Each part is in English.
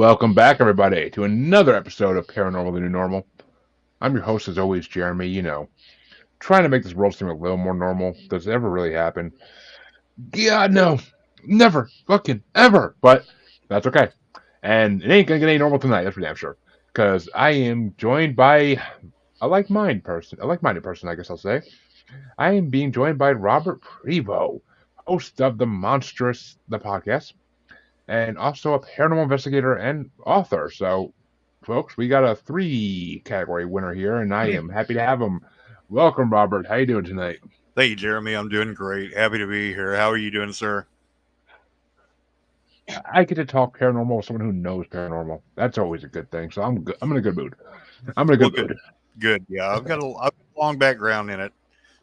Welcome back, everybody, to another episode of Paranormal the New Normal. I'm your host, as always, Jeremy. Trying to make this world seem a little more normal. Does it ever really happen? Yeah, no. Never. Fucking ever. But that's okay. And it ain't gonna get any normal tonight, that's for damn sure. Because I am joined by a like-minded person, I guess I'll say. I am being joined by Robert Prevo, host of the podcast, and also a paranormal investigator and author. So, folks, we got a 3 category winner here, and I am happy to have him. Welcome, Robert. How you doing tonight? Thank you, Jeremy. I'm doing great. Happy to be here. How are you doing, sir? I get to talk paranormal with someone who knows paranormal. That's always a good thing. So I'm good. I'm in a good mood. I'm in a Well, good good. mood. Good. Yeah, I've got a long background in it.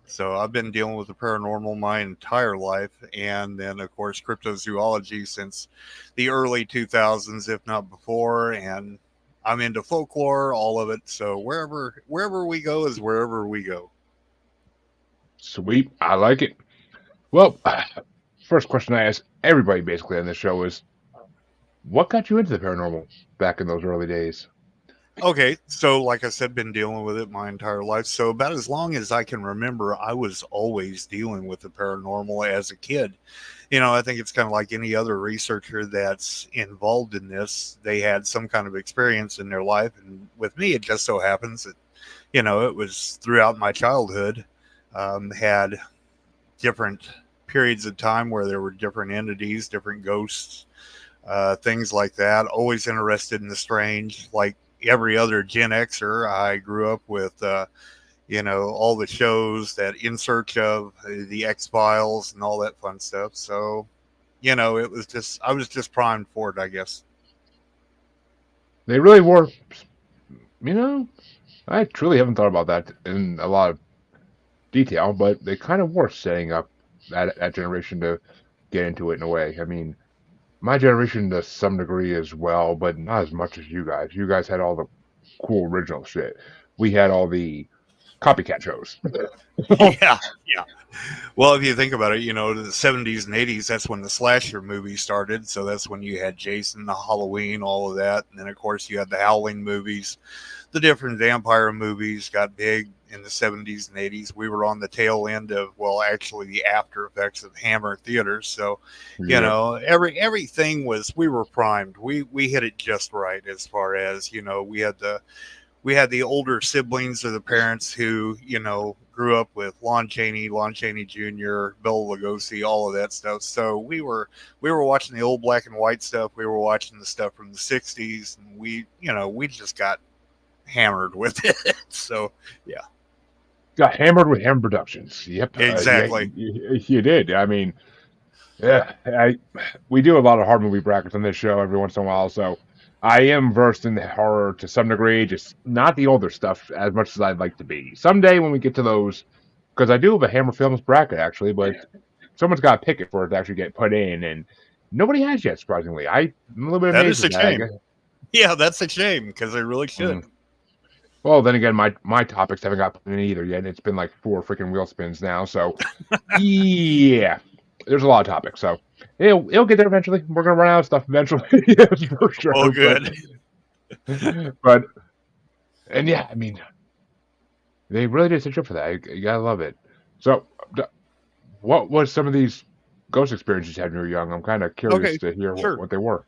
So I've been dealing with the paranormal my entire life, and then of course cryptozoology since the early 2000s, if not before. And I'm into folklore, all of it. So wherever we go is wherever we go. Sweet. I like it. Well, first question I ask everybody basically on this show is, what got you into the paranormal back in those early days? Okay, so like I said, been dealing with it my entire life. So about as long as I can remember, I was always dealing with the paranormal as a kid. I think it's kind of like any other researcher that's involved in this. They had some kind of experience in their life, and with me, it just so happens that it was throughout my childhood. Had different periods of time where there were different entities, different ghosts, things like that. Always interested in the strange, like every other Gen Xer. I grew up with, all the shows that In Search of, the X Files, and all that fun stuff. So, it was just, I was just primed for it, I guess. They really were, you know, I truly haven't thought about that in a lot of detail, but they kind of were setting up that generation to get into it in a way. I mean, my generation to some degree as well, but not as much as you guys. You guys had all the cool original shit. We had all the copycat shows. Yeah, yeah. Well, if you think about it, the 70s and 80s, that's when the slasher movies started. So that's when you had Jason, the Halloween, all of that. And then, of course, you had the Howling movies. The different vampire movies got big in the 70s and 80s. We were on the tail end of, well, actually the after effects of Hammer Theaters. So, Yep. everything was, we were primed. We hit it just right as far as, we had the older siblings or the parents who, grew up with Lon Chaney Jr., Bela Lugosi, all of that stuff. So we were watching the old black and white stuff. We were watching the stuff from the '60s, and we just got hammered with it. So yeah, Got hammered with Hammer Productions. Yep. Yeah, exactly. you did. I mean, yeah, we do a lot of horror movie brackets on this show every once in a while, so I am versed in horror to some degree, just not the older stuff as much as I'd like to be. Someday when we get to those, because I do have a Hammer Films bracket actually, but someone's got to pick it for it to actually get put in, and nobody has yet. Surprisingly, I'm a little bit That amazed is at a that. I shame. guess. Yeah, that's a shame because they really should. Mm. Well, then again, my topics haven't got put in either yet, and it's been like 4 freaking wheel spins now, so yeah, there's a lot of topics, so it'll get there eventually. We're gonna run out of stuff eventually, yes, for sure. Well, good. But and yeah, I mean, they really did set you up for that. You gotta love it. So, what was some of these ghost experiences you had when you were young? I'm kind of curious Okay, to hear sure. what they were.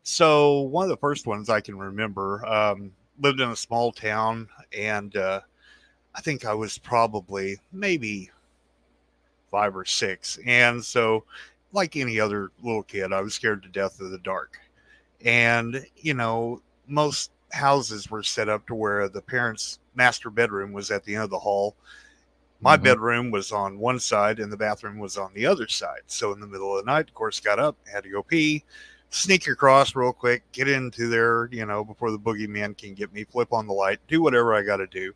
So one of the first ones I can remember, lived in a small town, and I think I was probably maybe 5 or 6, and so like any other little kid, I was scared to death of the dark. And most houses were set up to where the parents' master bedroom was at the end of the hall. My Hmm. bedroom was on one side and the bathroom was on the other side. So in the middle of the night, of course, got up, had to go pee, sneak across real quick, get into there, before the boogeyman can get me, flip on the light, do whatever I got to do,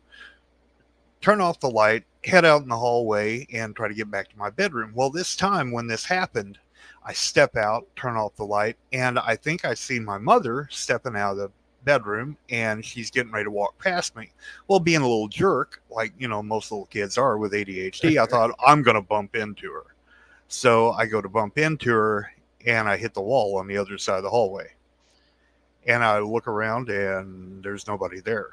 turn off the light, head out in the hallway, and try to get back to my bedroom. Well, this time when this happened, I step out, turn off the light, and I think I see my mother stepping out of the bedroom, and she's getting ready to walk past me. Well, being a little jerk, like, most little kids are with ADHD, I thought I'm going to bump into her. So I go to bump into her, and I hit the wall on the other side of the hallway. And I look around and there's nobody there.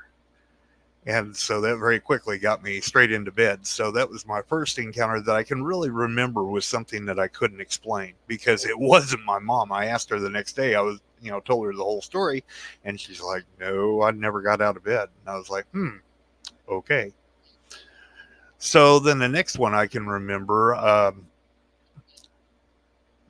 And so that very quickly got me straight into bed. So that was my first encounter that I can really remember with something that I couldn't explain, because it wasn't my mom. I asked her the next day, I was, told her the whole story, and she's like, no, I never got out of bed. And I was like, okay. So then the next one I can remember,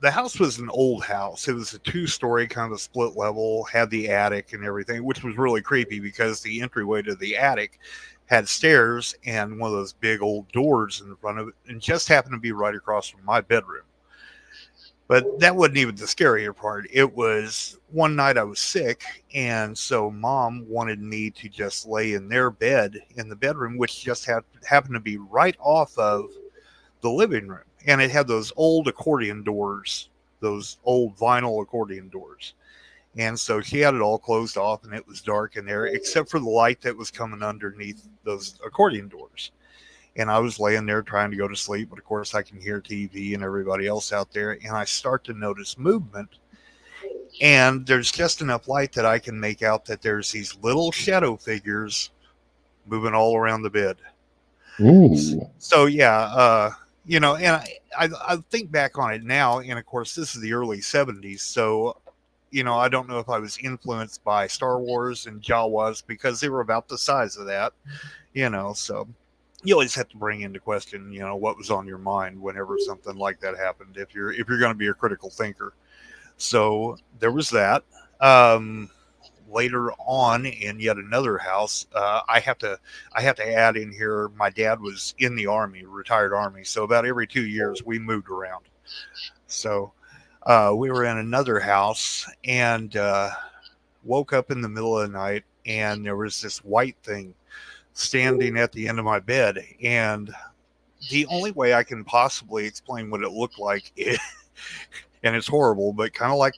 the house was an old house. It was a 2-story kind of split level, had the attic and everything, which was really creepy because the entryway to the attic had stairs and one of those big old doors in front of it, and just happened to be right across from my bedroom. But that wasn't even the scarier part. It was one night I was sick, and so mom wanted me to just lay in their bed in the bedroom, which just happened to be right off of the living room. And it had those old accordion doors, those old vinyl accordion doors. And so she had it all closed off, and it was dark in there, except for the light that was coming underneath those accordion doors. And I was laying there trying to go to sleep, but of course I can hear TV and everybody else out there, and I start to notice movement. And there's just enough light that I can make out that there's these little shadow figures moving all around the bed. Ooh. So yeah, and I think back on it now, and of course this is the early 70s, so I don't know if I was influenced by Star Wars and Jawas, because they were about the size of that, so you always have to bring into question, what was on your mind whenever something like that happened, if you're going to be a critical thinker. So there was that. Later on, in yet another house, I have to add in here, my dad was in the Army, retired Army, so about every 2 years we moved around. So we were in another house, and woke up in the middle of the night, and there was this white thing standing at the end of my bed. And the only way I can possibly explain what it looked like is, and it's horrible, but kind of like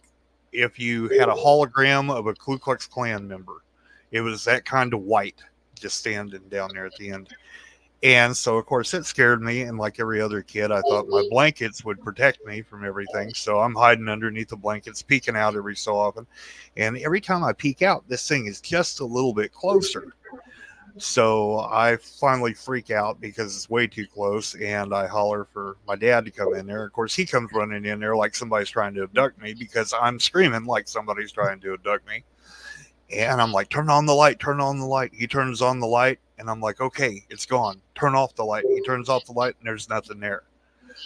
if you had a hologram of a Ku Klux Klan member. It was that kind of white, just standing down there at the end. And so, of course, it scared me. And like every other kid, I thought my blankets would protect me from everything. So I'm hiding underneath the blankets, peeking out every so often. And every time I peek out, this thing is just a little bit closer. So I finally freak out because it's way too close, and I holler for my dad to come in there. Of course, he comes running in there like somebody's trying to abduct me, because I'm screaming like somebody's trying to abduct me. And I'm like, turn on the light, turn on the light. He turns on the light, and I'm like, okay, it's gone. Turn off the light. He turns off the light, and there's nothing there.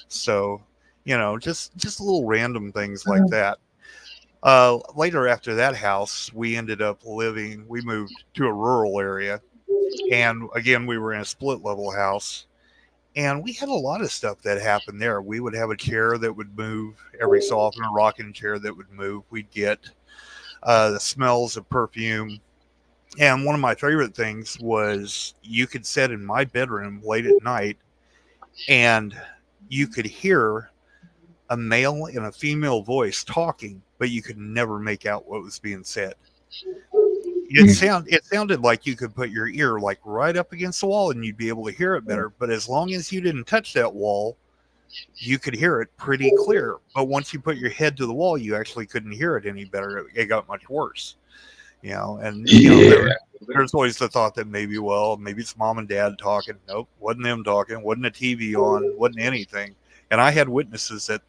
So, just little random things like that. Later, after that house, we moved to a rural area. And again, we were in a split level house, and we had a lot of stuff that happened there. We would have a chair that would move every so often, a rocking chair that would move. We'd get the smells of perfume. And one of my favorite things was, you could sit in my bedroom late at night, and you could hear a male and a female voice talking, but you could never make out what was being said. It sounded like you could put your ear like right up against the wall and you'd be able to hear it better. But as long as you didn't touch that wall, you could hear it pretty clear. But once you put your head to the wall, you actually couldn't hear it any better. It got much worse, and there's always the thought that maybe it's mom and dad talking. Nope, wasn't them talking, wasn't a TV on, wasn't anything. And I had witnesses that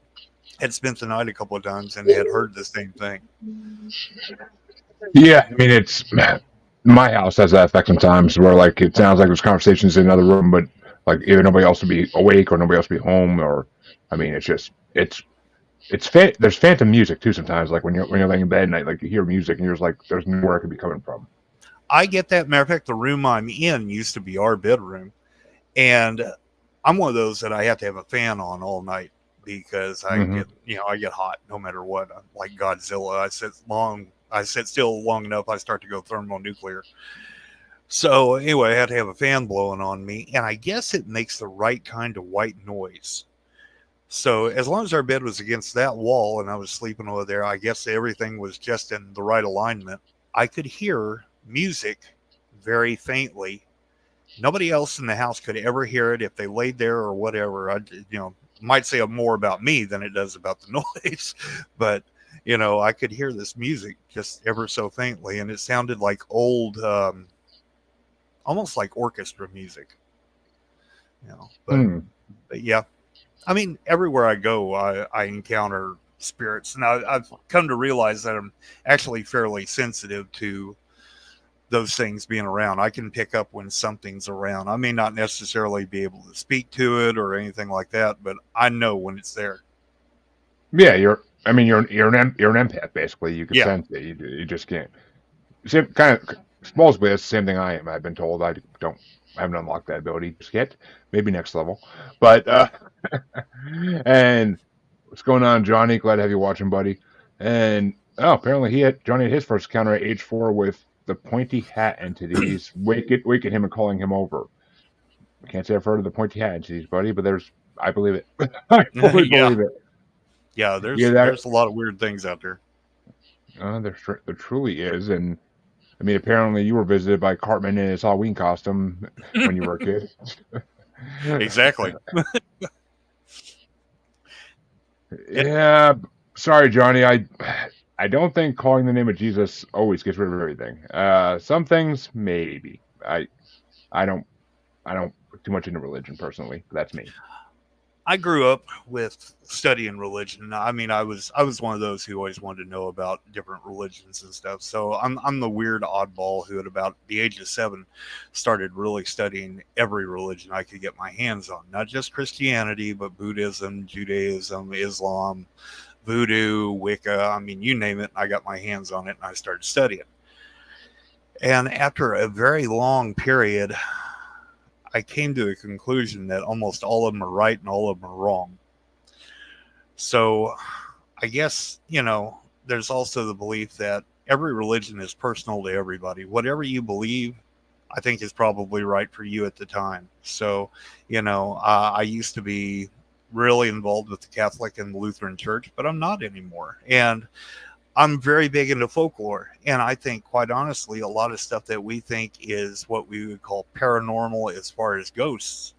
had spent the night a couple of times and had heard the same thing. Yeah, I mean, it's my house has that effect sometimes where like it sounds like there's conversations in another room, but like either nobody else will be awake or nobody else will be home, or I mean, there's phantom music too sometimes. Like when you're laying in bed at night, like you hear music and you're just like, there's nowhere it could be coming from. I get that. Matter of fact, the room I'm in used to be our bedroom, and I'm one of those that I have to have a fan on all night, because I get hot no matter what. I'm like Godzilla. I sit still long enough, I start to go thermonuclear. So anyway, I had to have a fan blowing on me, and I guess it makes the right kind of white noise. So as long as our bed was against that wall and I was sleeping over there, I guess everything was just in the right alignment. I could hear music very faintly. Nobody else in the house could ever hear it if they laid there or whatever. Might say more about me than it does about the noise, but I could hear this music just ever so faintly, and it sounded like old, almost like orchestra music. But Hmm. yeah, I mean, everywhere I go, I encounter spirits, and I've come to realize that I'm actually fairly sensitive to those things being around. I can pick up when something's around. I may not necessarily be able to speak to it or anything like that, but I know when it's there. Yeah, you're an empath basically. You can Yeah. sense it. You just can't. Same kind of supposedly that's the same thing I am. I've been told I haven't unlocked that ability just yet. Maybe next level, but and what's going on, Johnny? Glad to have you watching, buddy. And apparently Johnny had his first encounter at age 4 with the pointy hat entities, waking him and calling him over. I can't say I've heard of the pointy hat entities, buddy, but I believe it. I fully Yeah. believe it. Yeah, Yeah, there's a lot of weird things out there. there truly is, and I mean, apparently you were visited by Cartman in his Halloween costume when you were a kid. Exactly. Yeah, sorry, Johnny. I don't think calling the name of Jesus always gets rid of everything. Some things maybe. I don't I don't put too much into religion personally. But that's me. I grew up with studying religion. I mean, I was one of those who always wanted to know about different religions and stuff. So I'm the weird oddball who, at about the age of 7, started really studying every religion I could get my hands on. Not just Christianity, but Buddhism, Judaism, Islam, Voodoo, Wicca. I mean, you name it. I got my hands on it, and I started studying. And after a very long period, I came to the conclusion that almost all of them are right and all of them are wrong. So I guess, there's also the belief that every religion is personal to everybody. Whatever you believe, I think is probably right for you at the time. So, I used to be really involved with the Catholic and Lutheran Church, but I'm not anymore. And I'm very big into folklore. And I think, quite honestly, a lot of stuff that we think is what we would call paranormal as far as ghosts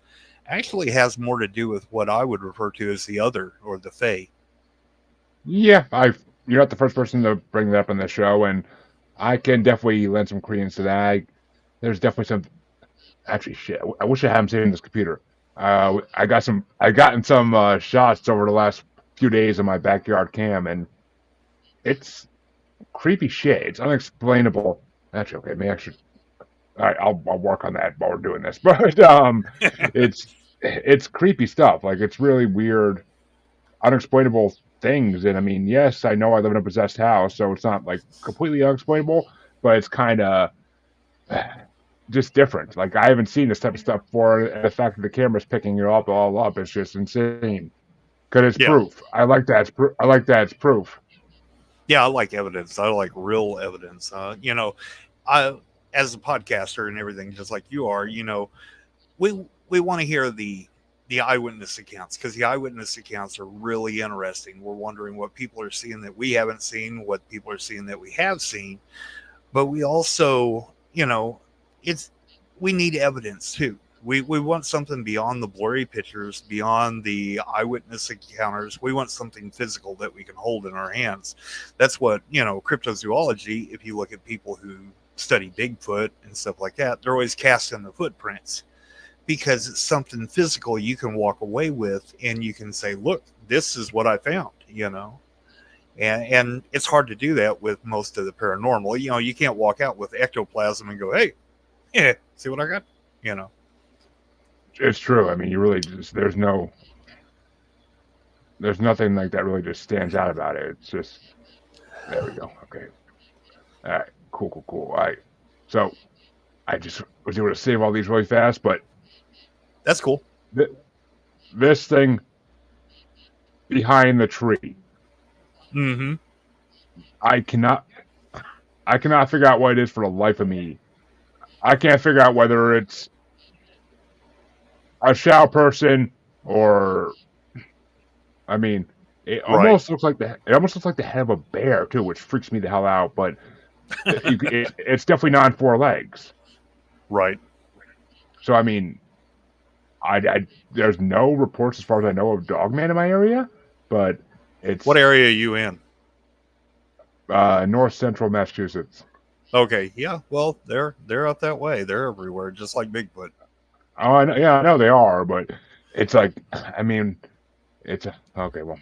actually has more to do with what I would refer to as the other, or the fae. Yeah, you're not the first person to bring that up on the show, and I can definitely lend some credence to that. There's definitely some. Actually, shit. I wish I had them saved in this computer. I gotten some shots over the last few days of my backyard cam, and it's creepy shit. It's unexplainable. Actually, okay, maybe I should. All right, I'll work on that while we're doing this. But it's creepy stuff. Like it's really weird, unexplainable things. And I mean, yes, I know I live in a possessed house, so it's not like completely unexplainable, but it's kind of just different. Like I haven't seen this type of stuff before, and the fact that the camera's picking it all up is just insane. Because it's Yeah. proof. I like that. I like that. It's proof. Yeah, I like evidence. I like real evidence. I, as a podcaster and everything, just like you are, we want to hear the eyewitness accounts, because the eyewitness accounts are really interesting. We're wondering what people are seeing that we haven't seen, what people are seeing that we have seen, but we also, it's we need evidence too. We want something beyond the blurry pictures, beyond the eyewitness encounters. We want something physical that we can hold in our hands. That's what, cryptozoology, if you look at people who study Bigfoot and stuff like that, they're always casting the footprints, because it's something physical you can walk away with, and you can say, look, this is what I found. And it's hard to do that with most of the paranormal. You can't walk out with ectoplasm and go, hey, yeah, see what I got? You know. It's true. I mean, you really just there's nothing like that really just stands out about it. It's just there we go. Okay. All right. Cool. All right. So I just was able to save all these really fast, but That's cool. th- this thing behind the tree, Mm-hmm. I cannot figure out what it is for the life of me. I can't figure out whether it's a shadow person or I mean, Right. it almost looks like the head of a bear too, which freaks me the hell out. But it's definitely not on 4 legs. Right. So I mean, there's no reports as far as I know of dogman in my area, but it's What area are you in? North Central Massachusetts. Okay, yeah. Well, they're up that way. They're everywhere, just like Bigfoot. Oh, I know, yeah, I know they are, but it's like, I mean, okay. Well,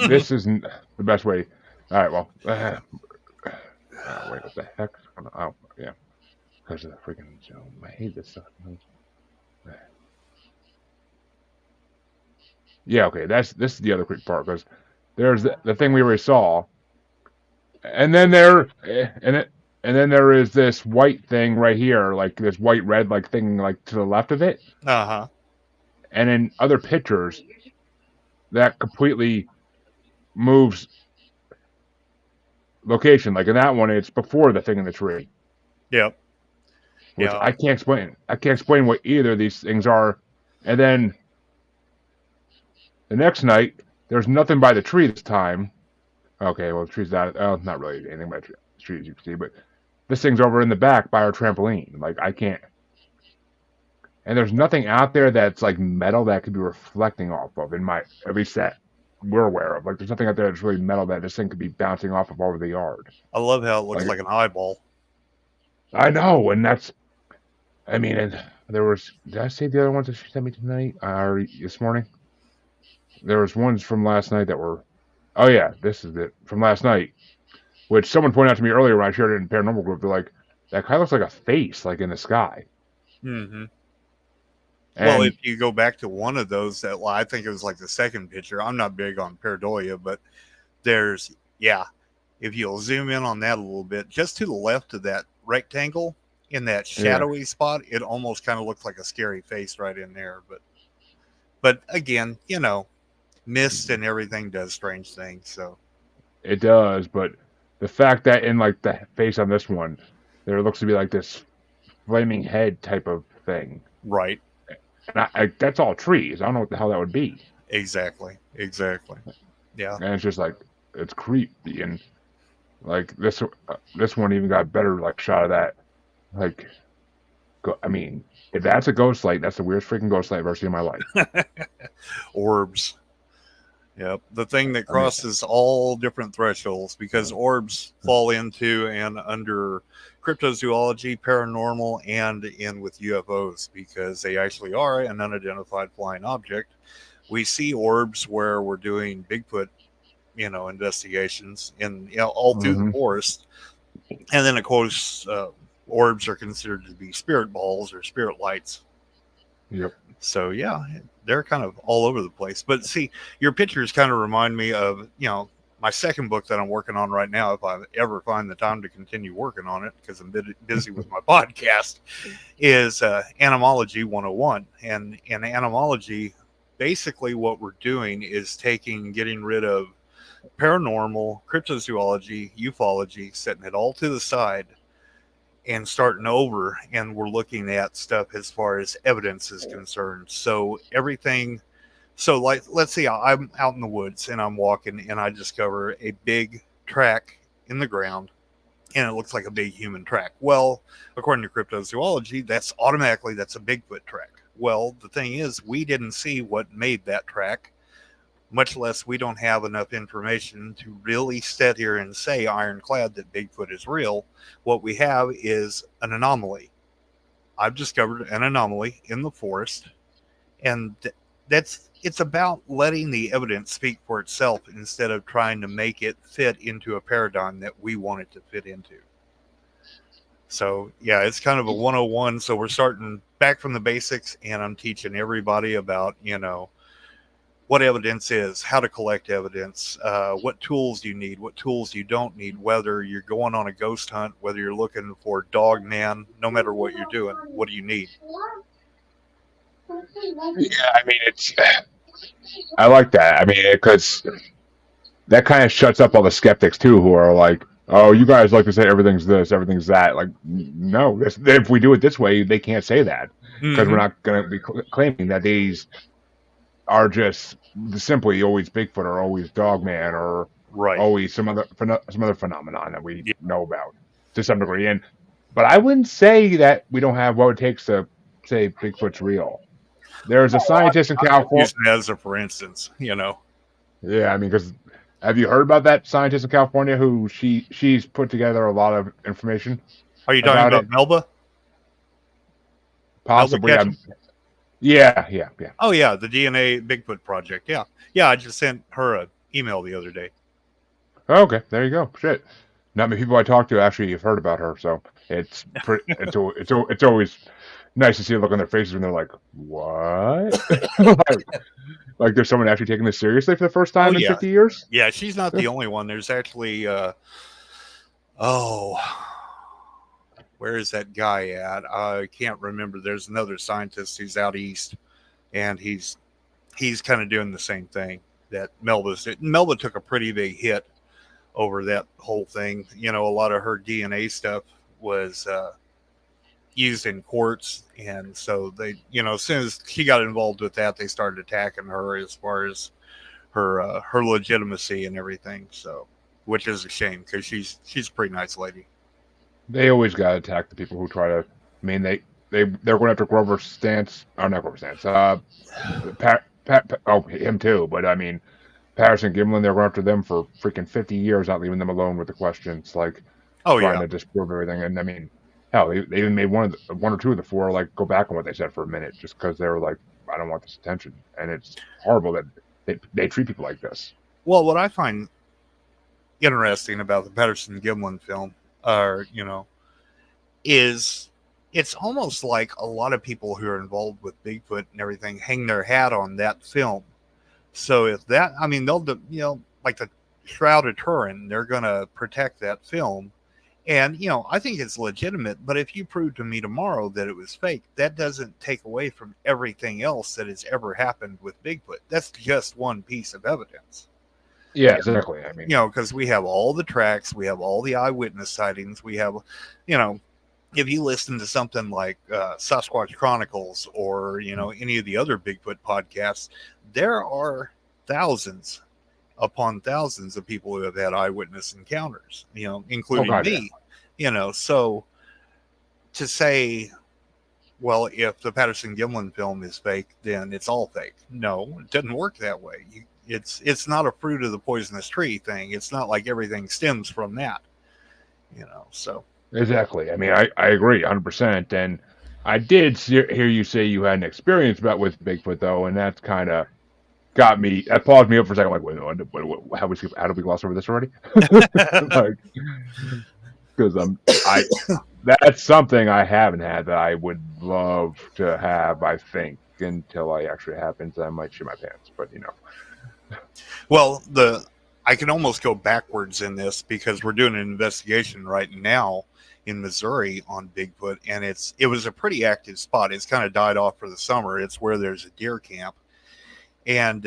this isn't the best way. All right. Well, wait, what the heck? Oh, yeah, because of the freaking Zoom. I hate this stuff. Yeah, okay. This is the other quick part because there's the thing we already saw, and then and then there is this white thing right here, like this white red like thing like to the left of it, Uh-huh. and in other pictures that completely moves location. Like in that one, it's before the thing in the tree, Yep. which Yeah. I can't explain. I can't explain what either of these things are. And then the next night, there's nothing by the tree this time. Okay, well, the tree's not. Oh, not really anything by the tree as you can see, but this thing's over in the back by our trampoline. Like I can't. And there's nothing out there that's like metal that could be reflecting off of in my every set we're aware of. Like there's nothing out there that's really metal that this thing could be bouncing off of over the yard. I love how it looks Like like an eyeball. I know, and that's. I mean, and there was. Did I say the other ones that she sent me tonight or this morning? There was ones from last night that were. Oh yeah, this is it from last night, which someone pointed out to me earlier when I shared it in paranormal group. They're like, that kind of looks like a face, like in the sky. Mm-hmm. Well, And if you go back to one of those that, well, I think it was like the second picture. I'm not big on pareidolia, but there's, yeah, if you'll zoom in on that a little bit, just to the left of that rectangle in that shadowy spot, it almost kind of looks like a scary face right in there. But again, mist and everything does strange things. So it does, but the fact that in like the face on this one, there looks to be like this flaming head type of thing. right, And that's all trees. I don't know what the hell that would be. exactly, yeah. And it's just like it's creepy, and like this one even got a better like shot of that. Like, I mean, if that's a ghost light, that's the weirdest freaking ghost light I've ever seen in my life. Orbs. Yep, the thing that crosses all different thresholds, because orbs fall into and under cryptozoology, paranormal, and in with UFOs, because they actually are an unidentified flying object. We see orbs where we're doing Bigfoot, investigations in all through the forest, and then of course orbs are considered to be spirit balls or spirit lights. Yep. So yeah, they're kind of all over the place. But see, your pictures kind of remind me of, my second book that I'm working on right now, if I ever find the time to continue working on it, because I'm busy with my podcast, is Animology 101. And in Animology, basically what we're doing is getting rid of paranormal, cryptozoology, ufology, setting it all to the side and starting over, and we're looking at stuff as far as evidence is concerned. So everything, so like, let's see, I'm out in the woods and I'm walking and I discover a big track in the ground and it looks like a big human track. Well, according to cryptozoology, that's a Bigfoot track. Well, the thing is, we didn't see what made that track, much less we don't have enough information to really sit here and say ironclad that Bigfoot is real. What we have is an anomaly. I've discovered an anomaly in the forest, and it's about letting the evidence speak for itself instead of trying to make it fit into a paradigm that we want it to fit into. So yeah, it's kind of a 101. So we're starting back from the basics, and I'm teaching everybody about, what evidence is, how to collect evidence, what tools you need, what tools you don't need, whether you're going on a ghost hunt, whether you're looking for dog man, no matter what you're doing, what do you need? Yeah, I mean, I like that. I mean, because that kind of shuts up all the skeptics too, who are like, "Oh, you guys like to say everything's this, everything's that." Like, no, if we do it this way, they can't say that because we're not going to be claiming that these are just simply always Bigfoot or always Dogman or always some other phenomenon that we know about to some degree. But I wouldn't say that we don't have what it takes to say Bigfoot's real. There's a scientist in California. As a for instance, Yeah, I mean, because Have you heard about that scientist in California who she's put together a lot of information Are you talking about about it? Melba? Melba Possibly, Ketchum? yeah. Oh yeah, the DNA Bigfoot project. Yeah, yeah. I just sent her an email the other day. Okay, there you go. Shit, not many people I talk to actually have heard about her, so it's always nice to see a look on their faces when they're like, "What?" like there's someone actually taking this seriously for the first Oh time in yeah, 50 years. yeah. She's not the only one. There's actually oh, where is that guy at? I can't remember. There's another scientist who's out east, and he's kind of doing the same thing that Melba took a pretty big hit over that whole thing. You know, a lot of her DNA stuff was used in courts, and so they, you know, as soon as she got involved with that, they started attacking her as far as her legitimacy and everything. So, which is a shame because she's a pretty nice lady. They always got to attack the people who try to. I mean, they're going after Grover Stance. Oh, not Grover Stance. Oh, him too. But I mean, Patterson Gimlin. They're going after them for freaking 50 years, not leaving them alone with the questions, like Oh trying yeah. to disprove everything. And I mean, hell, they even made one or two of the four like go back on what they said for a minute, just because they were like, I don't want this attention, and it's horrible that they treat people like this. Well, what I find interesting about the Patterson Gimlin film, you know, is it's almost like a lot of people who are involved with Bigfoot and everything hang their hat on that film. So if that, I mean, they'll, you know, like the Shroud of Turin, they're going to protect that film. And, you know, I think it's legitimate, but if you prove to me tomorrow that it was fake, that doesn't take away from everything else that has ever happened with Bigfoot. That's just one piece of evidence. Yeah, exactly. I mean, You know, because we have all the tracks, we have all the eyewitness sightings, we have, you know, if you listen to something like Sasquatch Chronicles or, you know, any of the other Bigfoot podcasts, there are thousands upon thousands of people who have had eyewitness encounters, you know, including me, you know. So to say, well, if the Patterson Gimlin film is fake, then it's all fake. No, it doesn't work that way. It's not a fruit of the poisonous tree thing. It's not like everything stems from that, you know. So exactly. I mean, I agree 100%. And I did hear you say you had an experience about with Bigfoot though, and that's kind of got me. That paused me up for a second. Like, wait, how did we gloss over this already? Like, because that's something I haven't had that I would love to have. I think until it actually happens, I might shit my pants. But you know, well, I can almost go backwards in this because we're doing an investigation right now in Missouri on Bigfoot, and it was a pretty active spot. It's kind of died off for the summer. It's where there's a deer camp, and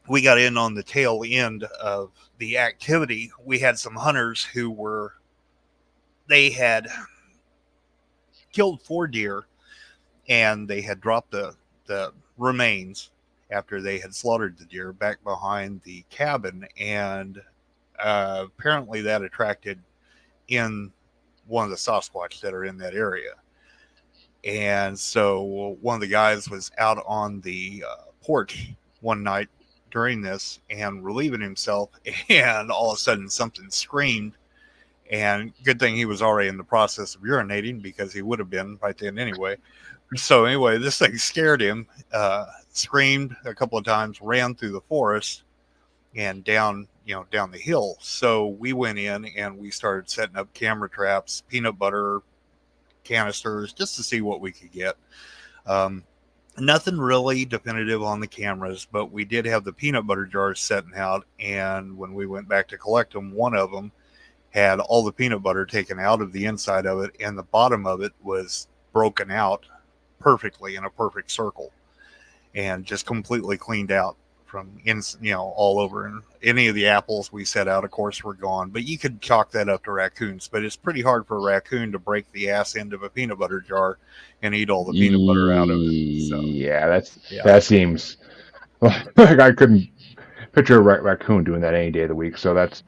we got in on the tail end of the activity. We had some hunters they had killed 4 deer, and they had dropped the remains after they had slaughtered the deer back behind the cabin, and apparently that attracted in one of the Sasquatch that are in that area. And so one of the guys was out on the porch one night during this and relieving himself, and all of a sudden something screamed. And good thing he was already in the process of urinating, because he would have been right then anyway. So anyway, this thing scared him, screamed a couple of times, ran through the forest and down the hill. So we went in and we started setting up camera traps, peanut butter canisters, just to see what we could get. Nothing really definitive on the cameras, but we did have the peanut butter jars setting out. And when we went back to collect them, one of them had all the peanut butter taken out of the inside of it, and the bottom of it was broken out perfectly in a perfect circle and just completely cleaned out from all over. And any of the apples we set out, of course, were gone. But you could chalk that up to raccoons. But it's pretty hard for a raccoon to break the ass end of a peanut butter jar and eat all the peanut butter out of it. So, yeah, that seems like I couldn't picture a raccoon doing that any day of the week. So that's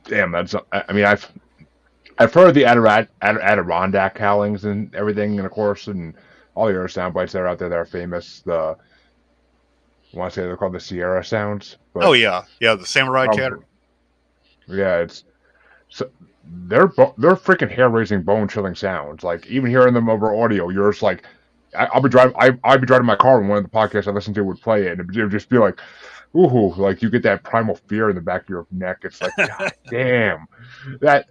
damn. I mean, I've heard the Adirondack howlings and everything, and of course, and all the other sound bites that are out there that are famous. want to say they're called the Sierra sounds, Oh but yeah, yeah, the samurai chatter. yeah, it's so they're freaking hair raising, bone chilling sounds. Like even hearing them over audio, you're just like, I'll be driving. I'd be driving my car, and one of the podcasts I listened to would play it, and it would just be like, ooh, like you get that primal fear in the back of your neck. It's like, God damn, that.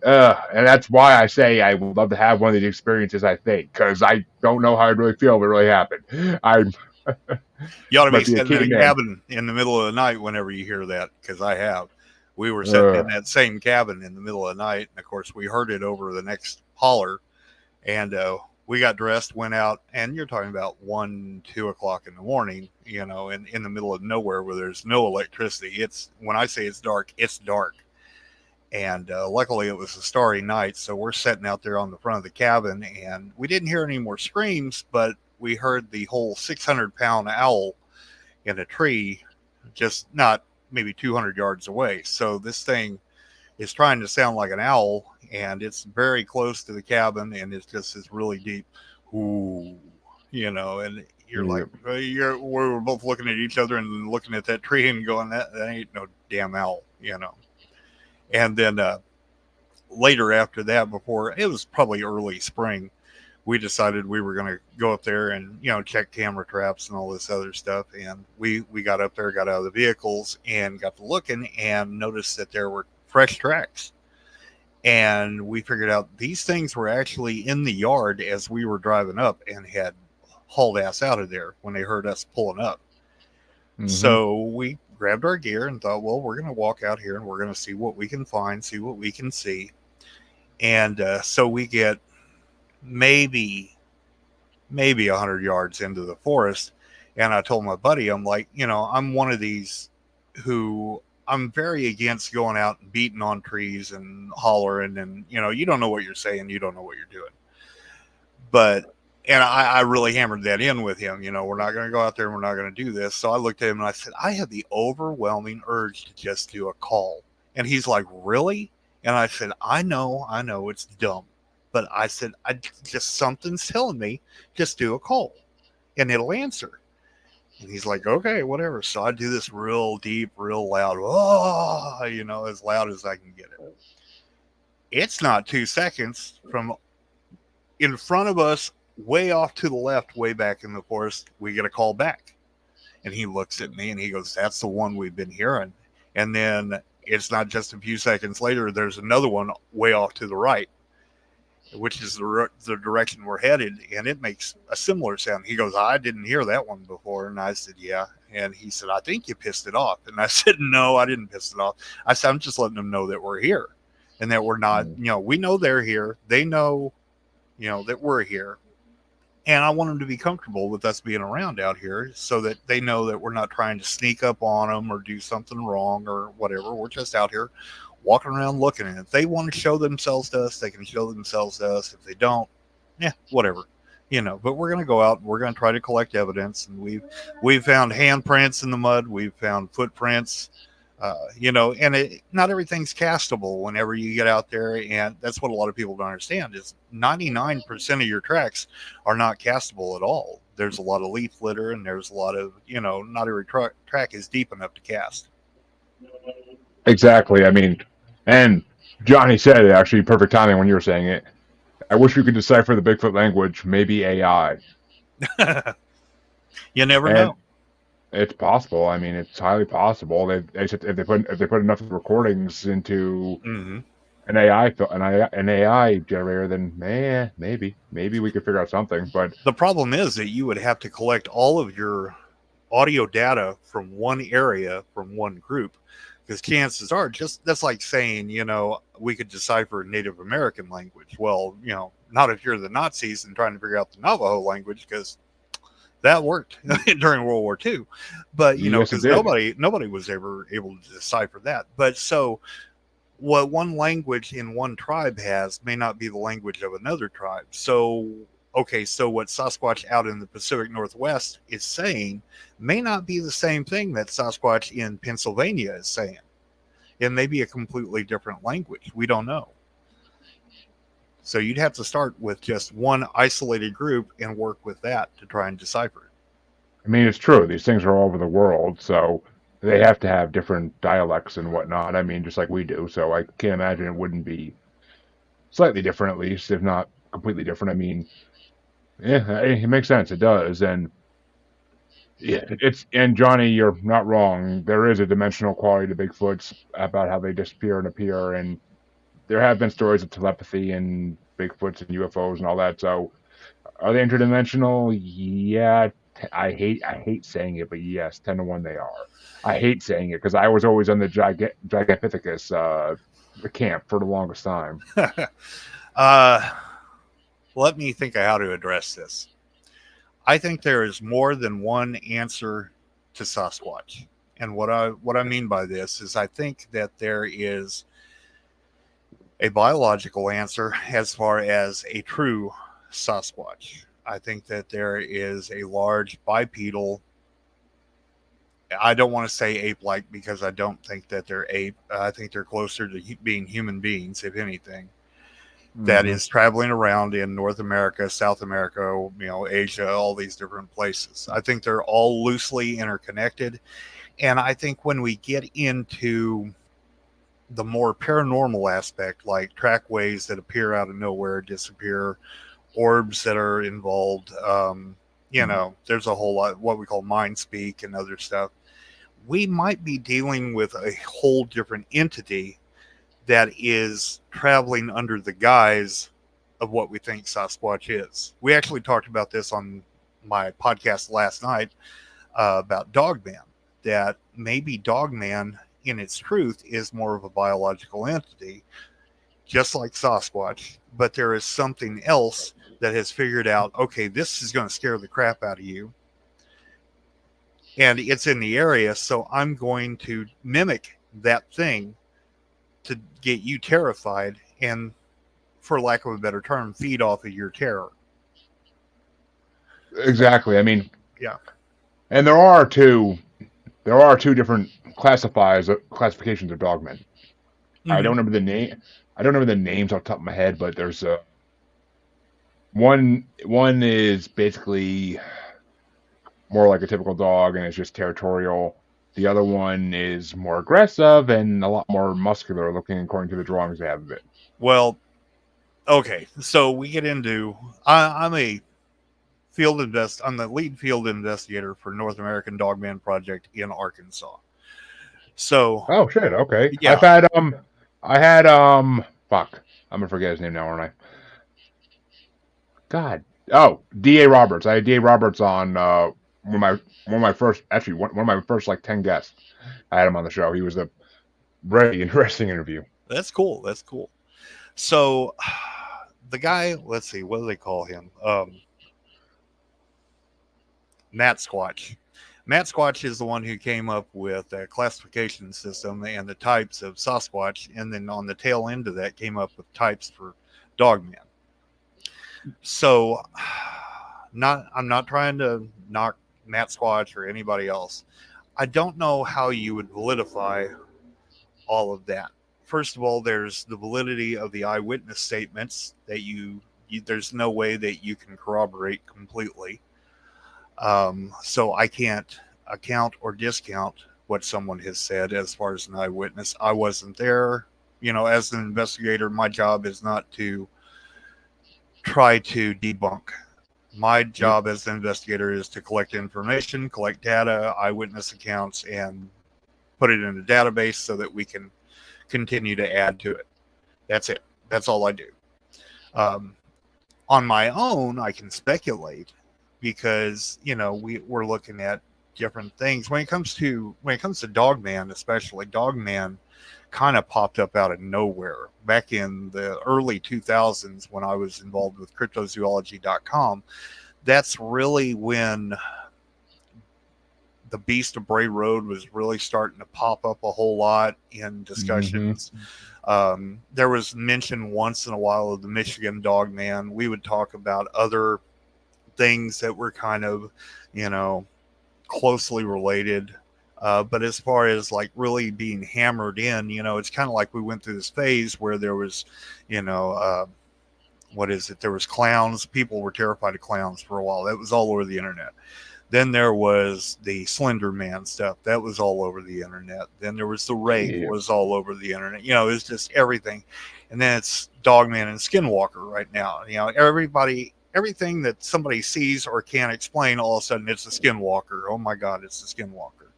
And that's why I say I would love to have one of these experiences. I think because I don't know how I'd really feel if it really happened. I You ought to be might be a sitting in kid a man. cabin in the middle of the night whenever you hear that, because I have. We were sitting in that same cabin in the middle of the night, and of course we heard it over the next holler, and we got dressed, went out, and you're talking about 1, 2 o'clock in the morning, in the middle of nowhere where there's no electricity. It's when I say it's dark, it's dark. And luckily it was a starry night, so we're sitting out there on the front of the cabin, and we didn't hear any more screams, but we heard the whole 600-pound owl in a tree, just not maybe 200 yards away. So this thing is trying to sound like an owl, and it's very close to the cabin, and it's just this really deep, ooh, and you're like, we were both looking at each other and looking at that tree and going, that ain't no damn owl. And then later after that, before it was probably early spring, we decided we were going to go up there and check camera traps and all this other stuff. And we got up there, got out of the vehicles, and got to looking and noticed that there were fresh tracks. And we figured out these things were actually in the yard as we were driving up and had hauled ass out of there when they heard us pulling up. Mm-hmm. So we grabbed our gear and thought, well, we're going to walk out here and we're going to see what we can find, see what we can see. And so we get maybe 100 yards into the forest, and I told my buddy, I'm like, I'm one of these who I'm very against going out and beating on trees and hollering, and you don't know what you're saying, you don't know what you're doing. But I really hammered that in with him. We're not going to go out there and we're not going to do this. So I looked at him and I said, I have the overwhelming urge to just do a call. And he's like, really? And I said, I know it's dumb. But I said, something's telling me, just do a call and it'll answer. And he's like, okay, whatever. So I do this real deep, real loud, as loud as I can get it. It's not 2 seconds from in front of us, way off to the left, way back in the forest, we get a call back. And he looks at me and he goes, that's the one we've been hearing. And then it's not just a few seconds later, there's another one way off to the right, which is the direction we're headed, and it makes a similar sound. He goes, I didn't hear that one before. And I said, yeah. And he said, I think you pissed it off. And I said, no, I didn't piss it off. I said, I'm just letting them know that we're here and that we're not, we know they're here. They know, that we're here. And I want them to be comfortable with us being around out here so that they know that we're not trying to sneak up on them or do something wrong or whatever. We're just out here walking around looking. And if they want to show themselves to us, they can show themselves to us. If they don't, whatever, but we're going to go out and we're going to try to collect evidence. And we've found handprints in the mud. We've found footprints, and not everything's castable whenever you get out there. And that's what a lot of people don't understand is 99% of your tracks are not castable at all. There's a lot of leaf litter and there's a lot of, not every track is deep enough to cast. Exactly. I mean, and Johnny said it, actually, perfect timing when you were saying it. I wish we could decipher the Bigfoot language, maybe AI. You never know. It's possible. I mean, it's highly possible. If they put enough recordings into an AI generator, then maybe we could figure out something. But the problem is that you would have to collect all of your audio data from one area, from one group. Because chances are, that's like saying, we could decipher Native American language. Well, not if you're the Nazis and trying to figure out the Navajo language, because that worked during World War II. But, because nobody was ever able to decipher that. But so what one language in one tribe has may not be the language of another tribe. So, okay, so what Sasquatch out in the Pacific Northwest is saying may not be the same thing that Sasquatch in Pennsylvania is saying. It may be a completely different language. We don't know. So you'd have to start with just one isolated group and work with that to try and decipher it. I mean, it's true. These things are all over the world, so they have to have different dialects and whatnot. I mean, just like we do. So I can't imagine it wouldn't be slightly different, at least, if not completely different. I mean, yeah, it makes sense. It does, and yeah, it's and Johnny, you're not wrong. There is a dimensional quality to Bigfoots about how they disappear and appear, and there have been stories of telepathy and Bigfoots and UFOs and all that. So, are they interdimensional? Yeah, I hate saying it, but yes, 10 to 1 they are. I hate saying it because I was always on the Gigantopithecus camp for the longest time. uh, let me think of how to address this. I think there is more than one answer to Sasquatch. And what I mean by this is I think that there is a biological answer as far as a true Sasquatch. I think that there is a large bipedal. I don't want to say ape-like because I don't think that they're ape. I think they're closer to being human beings, if anything. That Hmm. is traveling around in North America, South America, Asia, all these different places. I think they're all loosely interconnected. And I think when we get into the more paranormal aspect, like trackways that appear out of nowhere, disappear, orbs that are involved, there's a whole lot what we call mind speak and other stuff. We might be dealing with a whole different entity that is traveling under the guise of what we think Sasquatch is. We actually talked about this on my podcast last night about Dogman, that maybe Dogman, in its truth, is more of a biological entity, just like Sasquatch, but there is something else that has figured out, okay, this is going to scare the crap out of you. And it's in the area, so I'm going to mimic that thing to get you terrified and, for lack of a better term, feed off of your terror. Exactly. I mean, Yeah. and there are two different classifications of dogmen. I don't Mm-hmm. remember the name. I don't remember the names off the top of my head, but there's one is basically more like a typical dog and it's just territorial. The other one is more aggressive and a lot more muscular looking according to the drawings they have of it. Well, okay. So we get into. I'm a I'm the lead field investigator for North American Dogman Project in Arkansas. So Oh shit, okay. yeah, I had fuck. I'm gonna forget his name now, aren't I? God. Oh, D.A. Roberts. I had D.A. Roberts on one of my first actually one of my first like 10 guests. I had him on the show. He was a very interesting interview. that's cool. That's cool. So the guy, let's see, what do they call him? Matt Squatch. Matt Squatch is the one who came up with a classification system and the types of Sasquatch, and then on the tail end of that came up with types for Dogman. So, I'm not trying to knock Matt Squatch or anybody else. I don't know how you would validify all of that. First of all, there's the validity of the eyewitness statements that there's no way that you can corroborate completely. So I can't account or discount what someone has said as far as an eyewitness. I wasn't there. As an investigator, my job is not to try to debunk. My Yep. job as an investigator is to collect information, collect data, eyewitness accounts, and put it in a database so that we can continue to add to it. That's it. That's all I do. Um, on my own, I can speculate because we're looking at different things when it comes to Dogman, especially Dogman kind of popped up out of nowhere back in the early 2000s when I was involved with cryptozoology.com. That's really when the Beast of Bray Road was really starting to pop up a whole lot in Hmm. discussions. There was mention once in a while of the Michigan Dogman. We would talk about other things that were kind of, closely related. But as far as like really being hammered in, it's kind of like we went through this phase where there was, you know, uh, what is it? There was clowns. People were terrified of clowns for a while. That was all over the internet. Then there was the Slender Man stuff that was all over the internet. Then there was the Wraith Yeah. was all over the internet. You know, it's just everything. And then it's Dogman and Skinwalker right now. You know, everything that somebody sees or can't explain, all of a sudden it's a Skinwalker. Oh my God, it's a Skinwalker.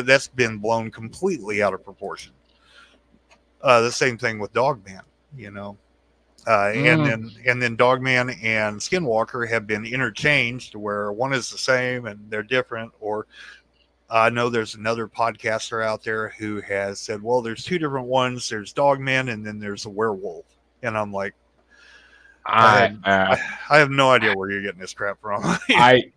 That's been blown completely out of proportion. The same thing with Dogman, you know. And then Dogman and Skinwalker have been interchanged where one is the same and they're different. Or I know there's another podcaster out there who has said, well, there's two different ones. There's Dogman and then there's a werewolf. And I'm like, I have no idea where you're getting this crap from. I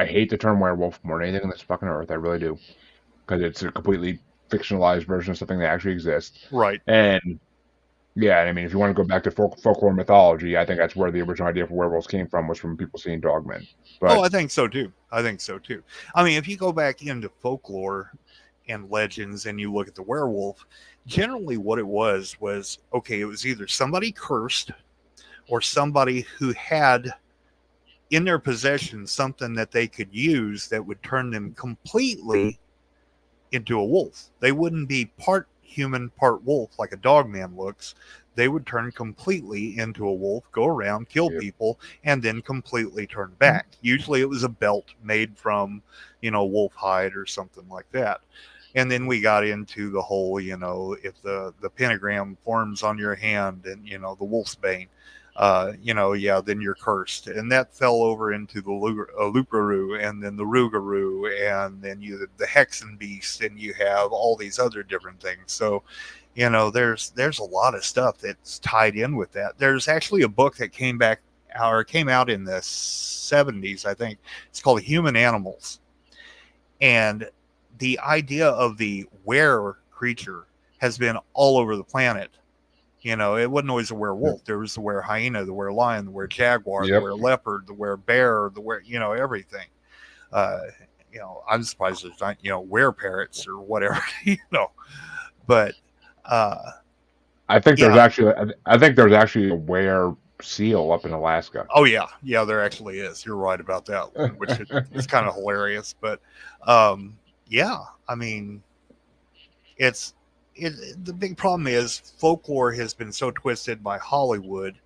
hate the term werewolf more than anything on this fucking earth. I really do, because it's a completely fictionalized version of something that actually exists. Right. And yeah, I mean, if you want to go back to folklore mythology, I think that's where the original idea for werewolves came from, was from people seeing dogmen. But I think so too. I mean, if you go back into folklore and legends and you look at the werewolf, generally what it was okay, it was either somebody cursed or somebody who had in their possession something that they could use that would turn them completely into a wolf. They wouldn't be part human, part wolf like a dogman looks. They would turn completely into a wolf, go around, kill people, and then completely turn back. Usually it was a belt made from, wolf hide or something like that. And then we got into the whole, if the pentagram forms on your hand and, the wolf's bane, then you're cursed. And that fell over into the Luparu and then the Rougarou and then the Hexen Beast, and you have all these other different things. So, there's a lot of stuff that's tied in with that. There's actually a book that came out in the 70s, I think. It's called Human Animals. And the idea of the were creature has been all over the planet. It wasn't always a werewolf. There was the were hyena, the were lion, the were jaguar, the were leopard, the were bear, the were, everything. I'm surprised there's not, were parrots or whatever, But I think there's actually a were seal up in Alaska. Oh yeah, there actually is. You're right about that one, which is kind of hilarious. But yeah, I mean, the big problem is folklore has been so twisted by Hollywood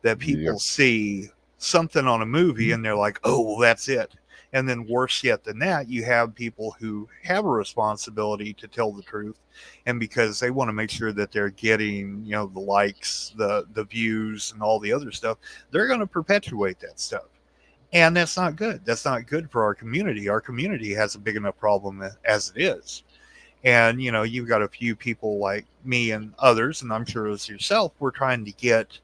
that people see something on a movie and they're like, oh, well, that's it. And then worse yet than that, you have people who have a responsibility to tell the truth. And because they want to make sure that they're getting, the likes, the views and all the other stuff, they're going to perpetuate that stuff. And that's not good. That's not good for our community. Our community has a big enough problem as it is. And, you've got a few people like me and others, and I'm sure as yourself, we're trying to get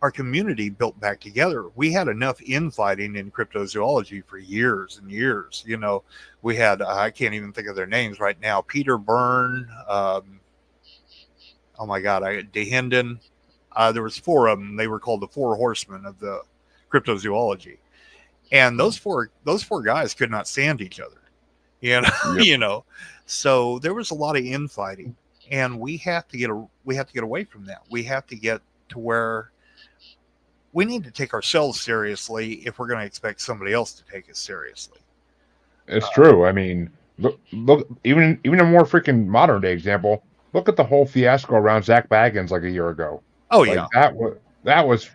our community built back together. We had enough infighting in cryptozoology for years and years. We had, I can't even think of their names right now, Peter Byrne, oh my God, DeHinden. There was four of them. They were called the Four Horsemen of the cryptozoology. And those four guys could not stand each other, So there was a lot of infighting, and we have to get away from that. We have to get to where we need to take ourselves seriously if we're going to expect somebody else to take us seriously. It's true. I mean, look, even a more freaking modern day example. Look at the whole fiasco around Zach Baggins like a year ago. Oh yeah, that was.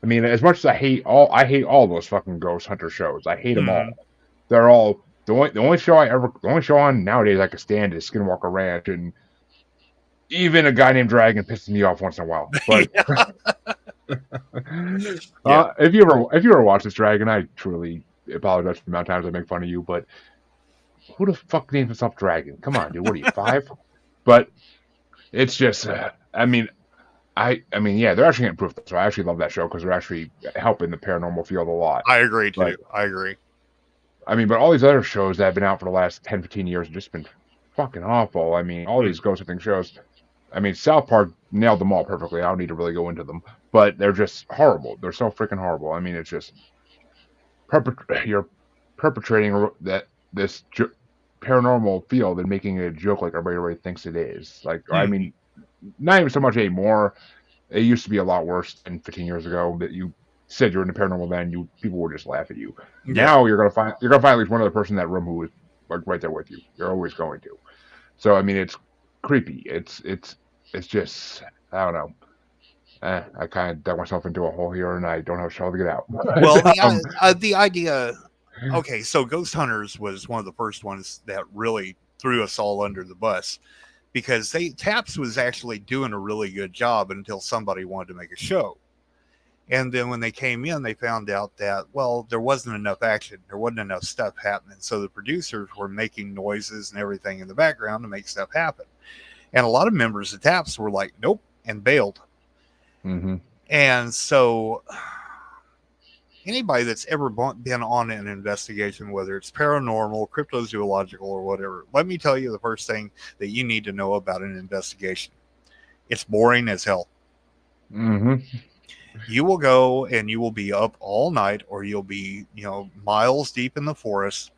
I mean, as much as I hate all those fucking ghost hunter shows. I hate them all. They're all the only show on nowadays I can stand is Skinwalker Ranch, and even a guy named Dragon pisses me off once in a while. But if you ever watch this, Dragon, I truly apologize for the amount of times I make fun of you, but who the fuck names himself Dragon? Come on, dude. What are you, 5? But it's just, I mean, yeah, they're actually getting proof. So I actually love that show because they're actually helping the paranormal field a lot. I agree too. I agree. I mean, but all these other shows that have been out for the last 10, 15 years have just been fucking awful. I mean, all these ghost hunting shows. I mean, South Park nailed them all perfectly. I don't need to really go into them, but they're just horrible. They're so freaking horrible. I mean, it's just you're perpetrating this paranormal field and making it a joke like everybody already thinks it is. Like, I mean, not even so much anymore. It used to be a lot worse than 15 years ago that you said you're in the paranormal, then people would just laugh at you. Yeah. Now you're gonna find at least one other person in that room who is like right there with you. You're always going to. So I mean, it's creepy. It's just I don't know. I kind of dug myself into a hole here, and I don't have a shovel to get out. Well, the idea. Okay, so Ghost Hunters was one of the first ones that really threw us all under the bus because Taps was actually doing a really good job until somebody wanted to make a show. And then when they came in, they found out that, well, there wasn't enough action. There wasn't enough stuff happening. So the producers were making noises and everything in the background to make stuff happen. And a lot of members of Taps were like, nope, and bailed. Mm-hmm. And so anybody that's ever been on an investigation, whether it's paranormal, cryptozoological, or whatever, let me tell you the first thing that you need to know about an investigation. It's boring as hell. Mm-hmm. You will go and you will be up all night, or you'll be, miles deep in the forest.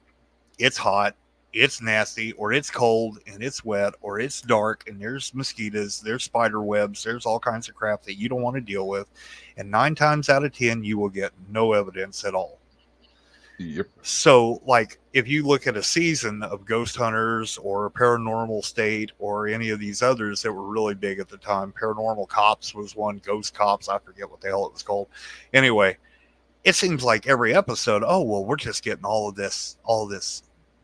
It's hot, it's nasty, or it's cold and it's wet, or it's dark and there's mosquitoes, there's spider webs, there's all kinds of crap that you don't want to deal with. And 9 times out of 10, you will get no evidence at all. Yep. So, like, if you look at a season of Ghost Hunters or Paranormal State or any of these others that were really big at the time, Paranormal Cops was one, Ghost Cops, I forget what the hell it was called. Anyway, it seems like every episode, oh, well, we're just getting all of this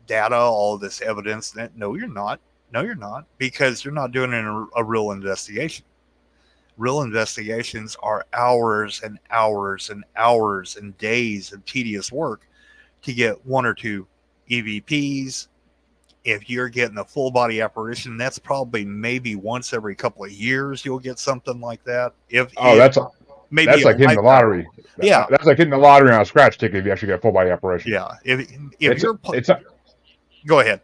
data, all of this evidence. No, you're not. No, you're not, because you're not doing a real investigation. Real investigations are hours and hours and hours and days of tedious work to get 1 or 2 EVPs. If you're getting a full body apparition, that's probably maybe once every couple of years you'll get something like that. That's like hitting the lottery. Yeah, that's like hitting the lottery on a scratch ticket if you actually get a full body apparition. Yeah, go ahead.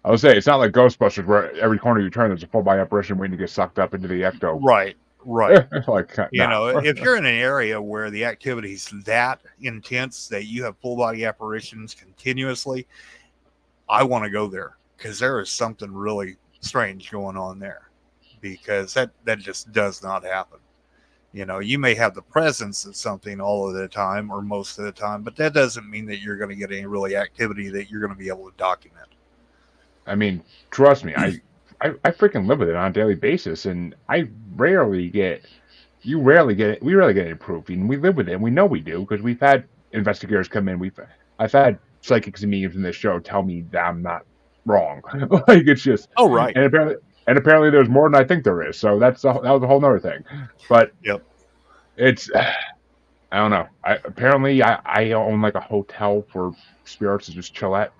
I would say it's not like Ghostbusters where every corner you turn there's a full body apparition waiting to get sucked up into the ecto. Right. Like, if you're in an area where the activity's that intense that you have full body apparitions continuously, I want to go there because there is something really strange going on there, because that just does not happen. You may have the presence of something all of the time or most of the time, but that doesn't mean that you're going to get any really activity that you're going to be able to document. I mean, trust me, I freaking live with it on a daily basis, and we rarely get any proof. And we live with it, and we know we do, because we've had investigators come in. I've had psychics and mediums in this show tell me that I'm not wrong. Like, it's just, oh, right. And apparently there's more than I think there is. So that was a whole nother thing. But yep. It's, I don't know. Apparently I own like a hotel for spirits to just chill at.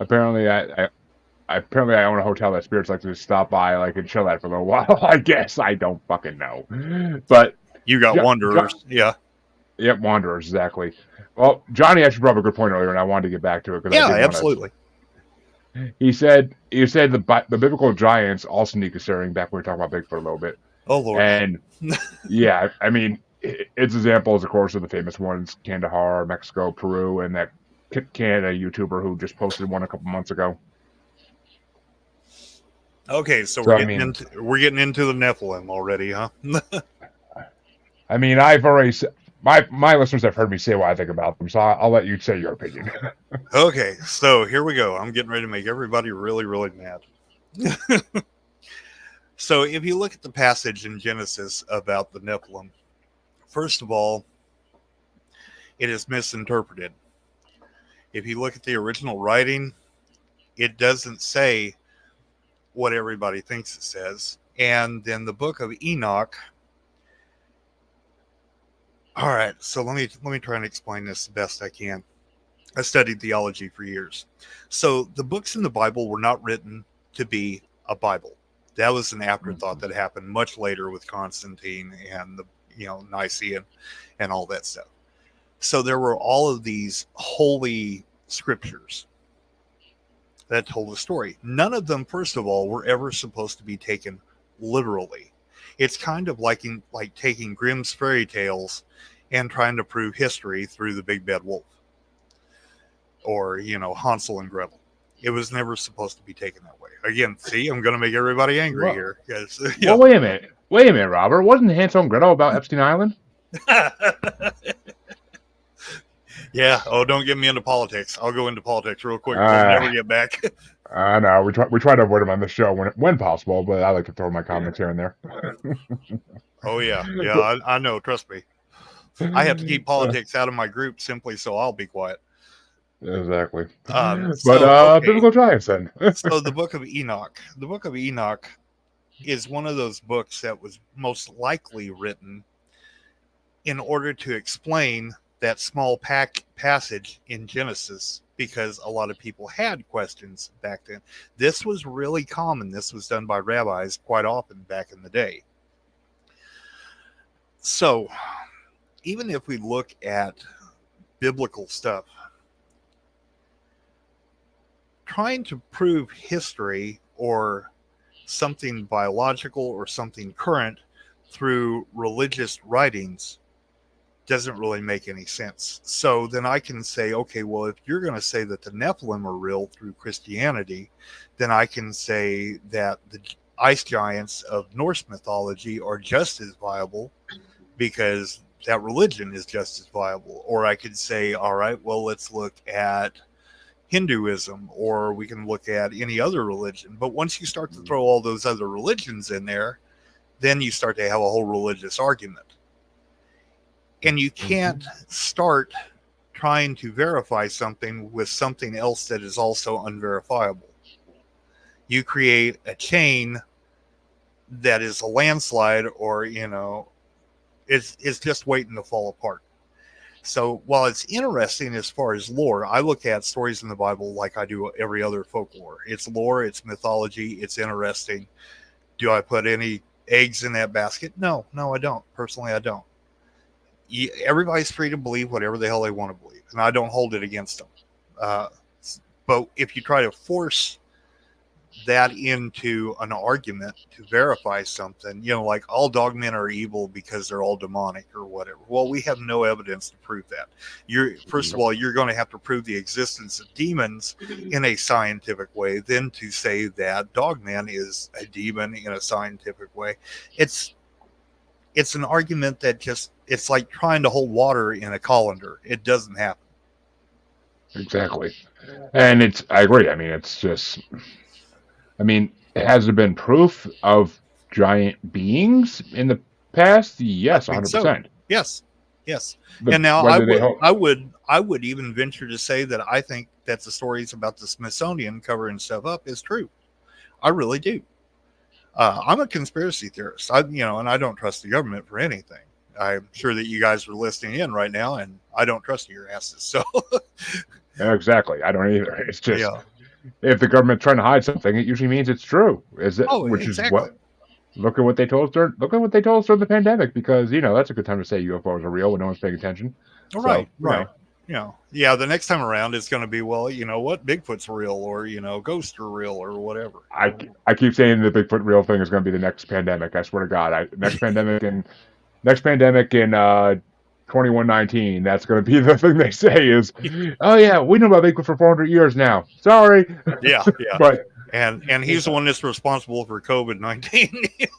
Apparently I own a hotel that spirits like to just stop by, like, and chill at for a little while. I guess I don't fucking know, but you got wanderers, yeah. Yep, wanderers, exactly. Well, Johnny actually brought up a good point earlier, and I wanted to get back to it. Yeah, absolutely. He said the biblical giants also need considering. Back when we were talking about Bigfoot a little bit. Oh, Lord. And yeah, I mean, its examples, of course, are the famous ones: Kandahar, Mexico, Peru, and that Canada YouTuber who just posted one a couple months ago. Okay, so we're getting into the Nephilim already, huh? I mean, I've already my listeners have heard me say what I think about them, so I'll let you say your opinion. Okay, so here we go. I'm getting ready to make everybody really, really mad. So if you look at the passage in Genesis about the Nephilim, first of all, it is misinterpreted. If you look at the original writing, it doesn't say what everybody thinks it says. And then the book of Enoch. All right, so let me try and explain this the best I can. I studied theology for years. So the books in the Bible were not written to be a Bible. That was an afterthought that happened much later with Constantine and the Nicene and all that stuff. So there were all of these holy scriptures that told a story. None of them, first of all, were ever supposed to be taken literally. It's kind of like taking Grimm's fairy tales and trying to prove history through the Big Bad Wolf or, Hansel and Gretel. It was never supposed to be taken that way. Again, see, I'm going to make everybody angry here. Well, wait a minute. Wait a minute, Robert. Wasn't Hansel and Gretel about Epstein Island? Yeah. Oh, don't get me into politics. I'll go into politics real quick. We'll Uh, never get back. I know we try to avoid them on the show when possible, but I like to throw my comments here and there. Oh yeah, yeah. I know. Trust me. I have to keep politics out of my group simply so I'll be quiet. Exactly. So But okay. biblical giants then. So the Book of Enoch. The Book of Enoch is one of those books that was most likely written in order to explain that small passage in Genesis, because a lot of people had questions back then. This was really common. This was done by rabbis quite often back in the day. So even if we look at biblical stuff, trying to prove history or something biological or something current through religious writings doesn't really make any sense. So then I can say, okay, well, if you're going to say that the Nephilim are real through Christianity, then I can say that the ice giants of Norse mythology are just as viable because that religion is just as viable. Or I could say, all right, well, let's look at Hinduism, or we can look at any other religion. But once you start to throw all those other religions in there, then you start to have a whole religious argument. And you can't start trying to verify something with something else that is also unverifiable. You create a chain that is a landslide, or, it's just waiting to fall apart. So while it's interesting as far as lore, I look at stories in the Bible like I do every other folklore. It's lore, it's mythology, it's interesting. Do I put any eggs in that basket? No, I don't. Personally, I don't. Everybody's free to believe whatever the hell they want to believe, and I don't hold it against them. But if you try to force that into an argument to verify something, like all dogmen are evil because they're all demonic or whatever. Well, we have no evidence to prove that. First of all, you're going to have to prove the existence of demons in a scientific way, then to say that dogman is a demon in a scientific way. It's an argument that it's like trying to hold water in a colander. It doesn't happen. Exactly. And I agree. I mean, has there been proof of giant beings in the past? Yes, 100%. So. Yes. And now I would even venture to say that I think that the stories about the Smithsonian covering stuff up is true. I really do. I'm a conspiracy theorist. And I don't trust the government for anything. I'm sure that you guys are listening in right now, and I don't trust your asses. So exactly, I don't either. It's just if the government's trying to hide something, it usually means it's true. Is it? Oh, which exactly. Is what. Look at what they told us during the pandemic, because that's a good time to say UFOs are real when no one's paying attention. Right. Yeah, the next time around it's going to be, well, you know what, Bigfoot's real, or ghosts are real, or whatever. I keep saying the Bigfoot real thing is going to be the next pandemic. I swear to God, next pandemic in 2119. That's going to be the thing they say is, oh yeah, we know about Bigfoot for 400 years now. Sorry. Yeah. But and he's the one that's responsible for COVID-19.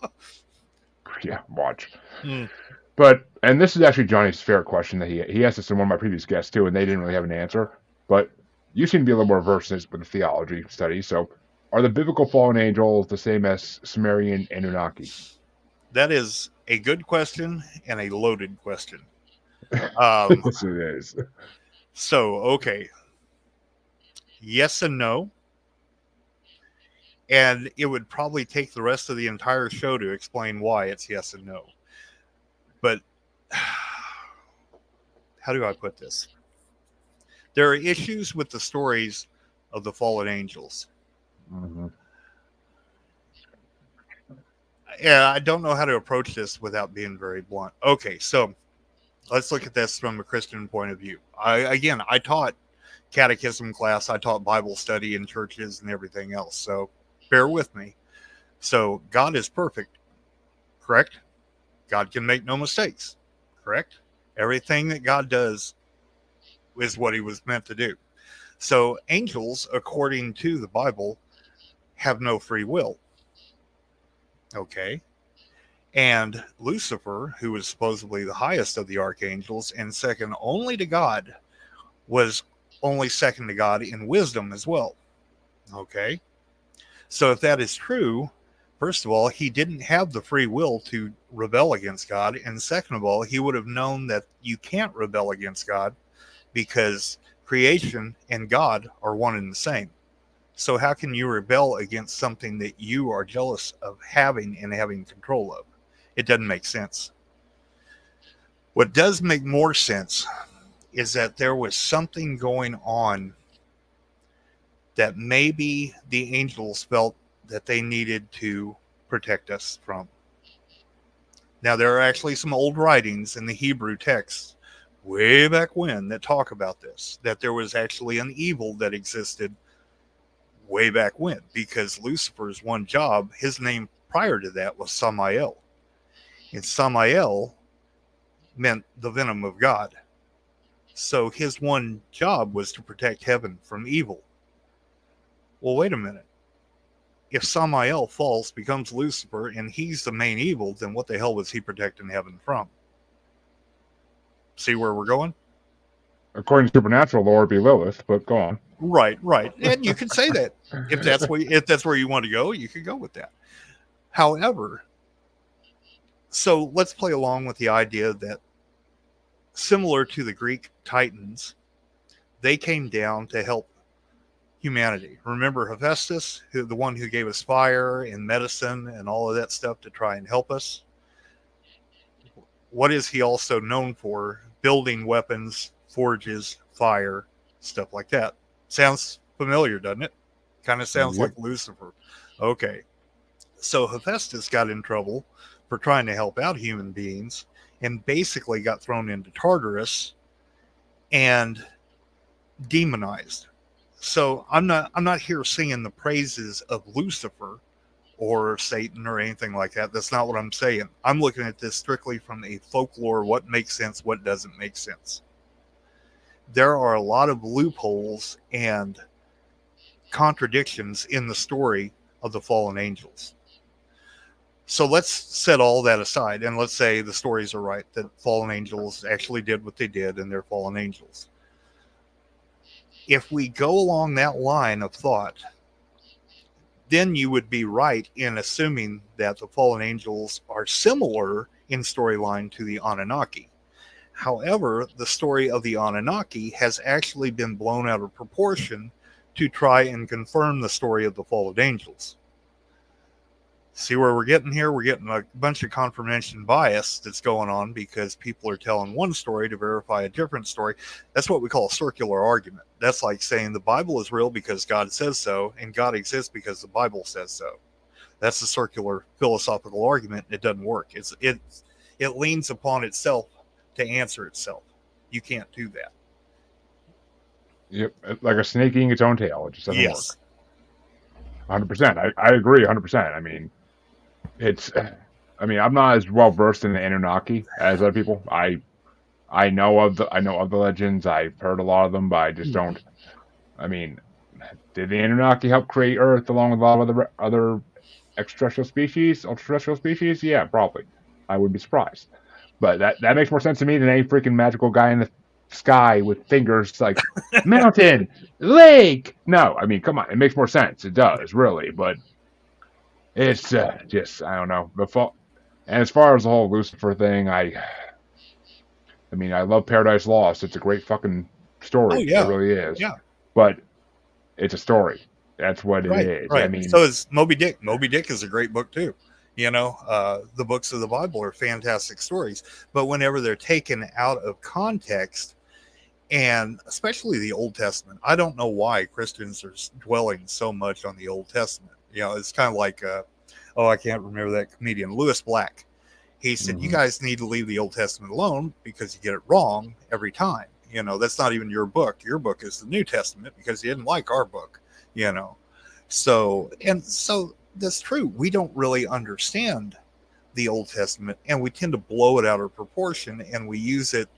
Yeah, watch. And this is actually Johnny's favorite question that he asked this in one of my previous guests too, and they didn't really have an answer. But you seem to be a little more versed with the theology studies. So, are the biblical fallen angels the same as Sumerian Anunnaki? That is a good question and a loaded question. Yes, it is. So, okay. Yes and no. And it would probably take the rest of the entire show to explain why it's yes and no. But how do I put this? There are issues with the stories of the fallen angels. Mm-hmm. Yeah, I don't know how to approach this without being very blunt. Okay, so let's look at this from a Christian point of view. I taught catechism class. I taught Bible study in churches and everything else. So bear with me. So God is perfect, correct? God can make no mistakes, correct? Everything that God does is what he was meant to do. So angels, according to the Bible, have no free will. Okay. And Lucifer, who was supposedly the highest of the archangels and second only to God, was only second to God in wisdom as well. Okay? So if that is true, first of all, he didn't have the free will to rebel against God. And second of all, he would have known that you can't rebel against God because creation and God are one and the same. So how can you rebel against something that you are jealous of having and having control of? It doesn't make sense. What does make more sense is that there was something going on that maybe the angels felt that they needed to protect us from. Now, there are actually some old writings in the Hebrew text way back when that talk about this, that there was actually an evil that existed way back when, because Lucifer's one job, his name prior to that was Samael. And Samael meant the venom of God. So his one job was to protect heaven from evil. Well, wait a minute. If Samael falls, becomes Lucifer, and he's the main evil, then what the hell was he protecting heaven from? See where we're going? According to supernatural lore, it'd be Lilith, but go on. Right. And you can say that. If that's where you want to go, you can go with that. However, so let's play along with the idea that similar to the Greek Titans, they came down to help humanity. Remember Hephaestus, the one who gave us fire and medicine and all of that stuff to try and help us? What is he also known for? Building weapons, forges, fire, stuff like that. Sounds familiar, doesn't it? Kind of sounds like Lucifer. Okay. So Hephaestus got in trouble for trying to help out human beings and basically got thrown into Tartarus and demonized. So I'm not here singing the praises of Lucifer or Satan or anything like that. That's not what I'm saying. I'm looking at this strictly from a folklore, what makes sense, what doesn't make sense. There are a lot of loopholes and contradictions in the story of the fallen angels. So let's set all that aside and let's say the stories are right, that fallen angels actually did what they did and they're fallen angels. If we go along that line of thought, then you would be right in assuming that the fallen angels are similar in storyline to the Anunnaki. However, the story of the Anunnaki has actually been blown out of proportion to try and confirm the story of the fallen angels. See where we're getting here? We're getting a bunch of confirmation bias that's going on because people are telling one story to verify a different story. That's what we call a circular argument. That's like saying the Bible is real because God says so, and God exists because the Bible says so. That's a circular philosophical argument. It doesn't work. It leans upon itself to answer itself. You can't do that. Yep, like a snake eating its own tail. It just doesn't work. 100%. I agree 100%. I'm not as well versed in the Anunnaki as other people. I know of the legends. I've heard a lot of them, but I just don't. Did the Anunnaki help create Earth along with a lot of other extraterrestrial species? Yeah, probably. I would be surprised. But that makes more sense to me than any freaking magical guy in the sky with fingers like mountain, lake. No, come on. It makes more sense. It does, really. But it's just, I don't know. And as far as the whole Lucifer thing, I love Paradise Lost. It's a great fucking story. Oh, yeah. It really is. Yeah. But it's a story. That's what it is. Right. So is Moby Dick. Moby Dick is a great book too. The books of the Bible are fantastic stories, but whenever they're taken out of context, and especially the Old Testament, I don't know why Christians are dwelling so much on the Old Testament. It's kind of like, I can't remember that comedian, Lewis Black. He said, you guys need to leave the Old Testament alone because you get it wrong every time. That's not even your book. Your book is the New Testament because you didn't like our book, So that's true. We don't really understand the Old Testament, and we tend to blow it out of proportion, and we use it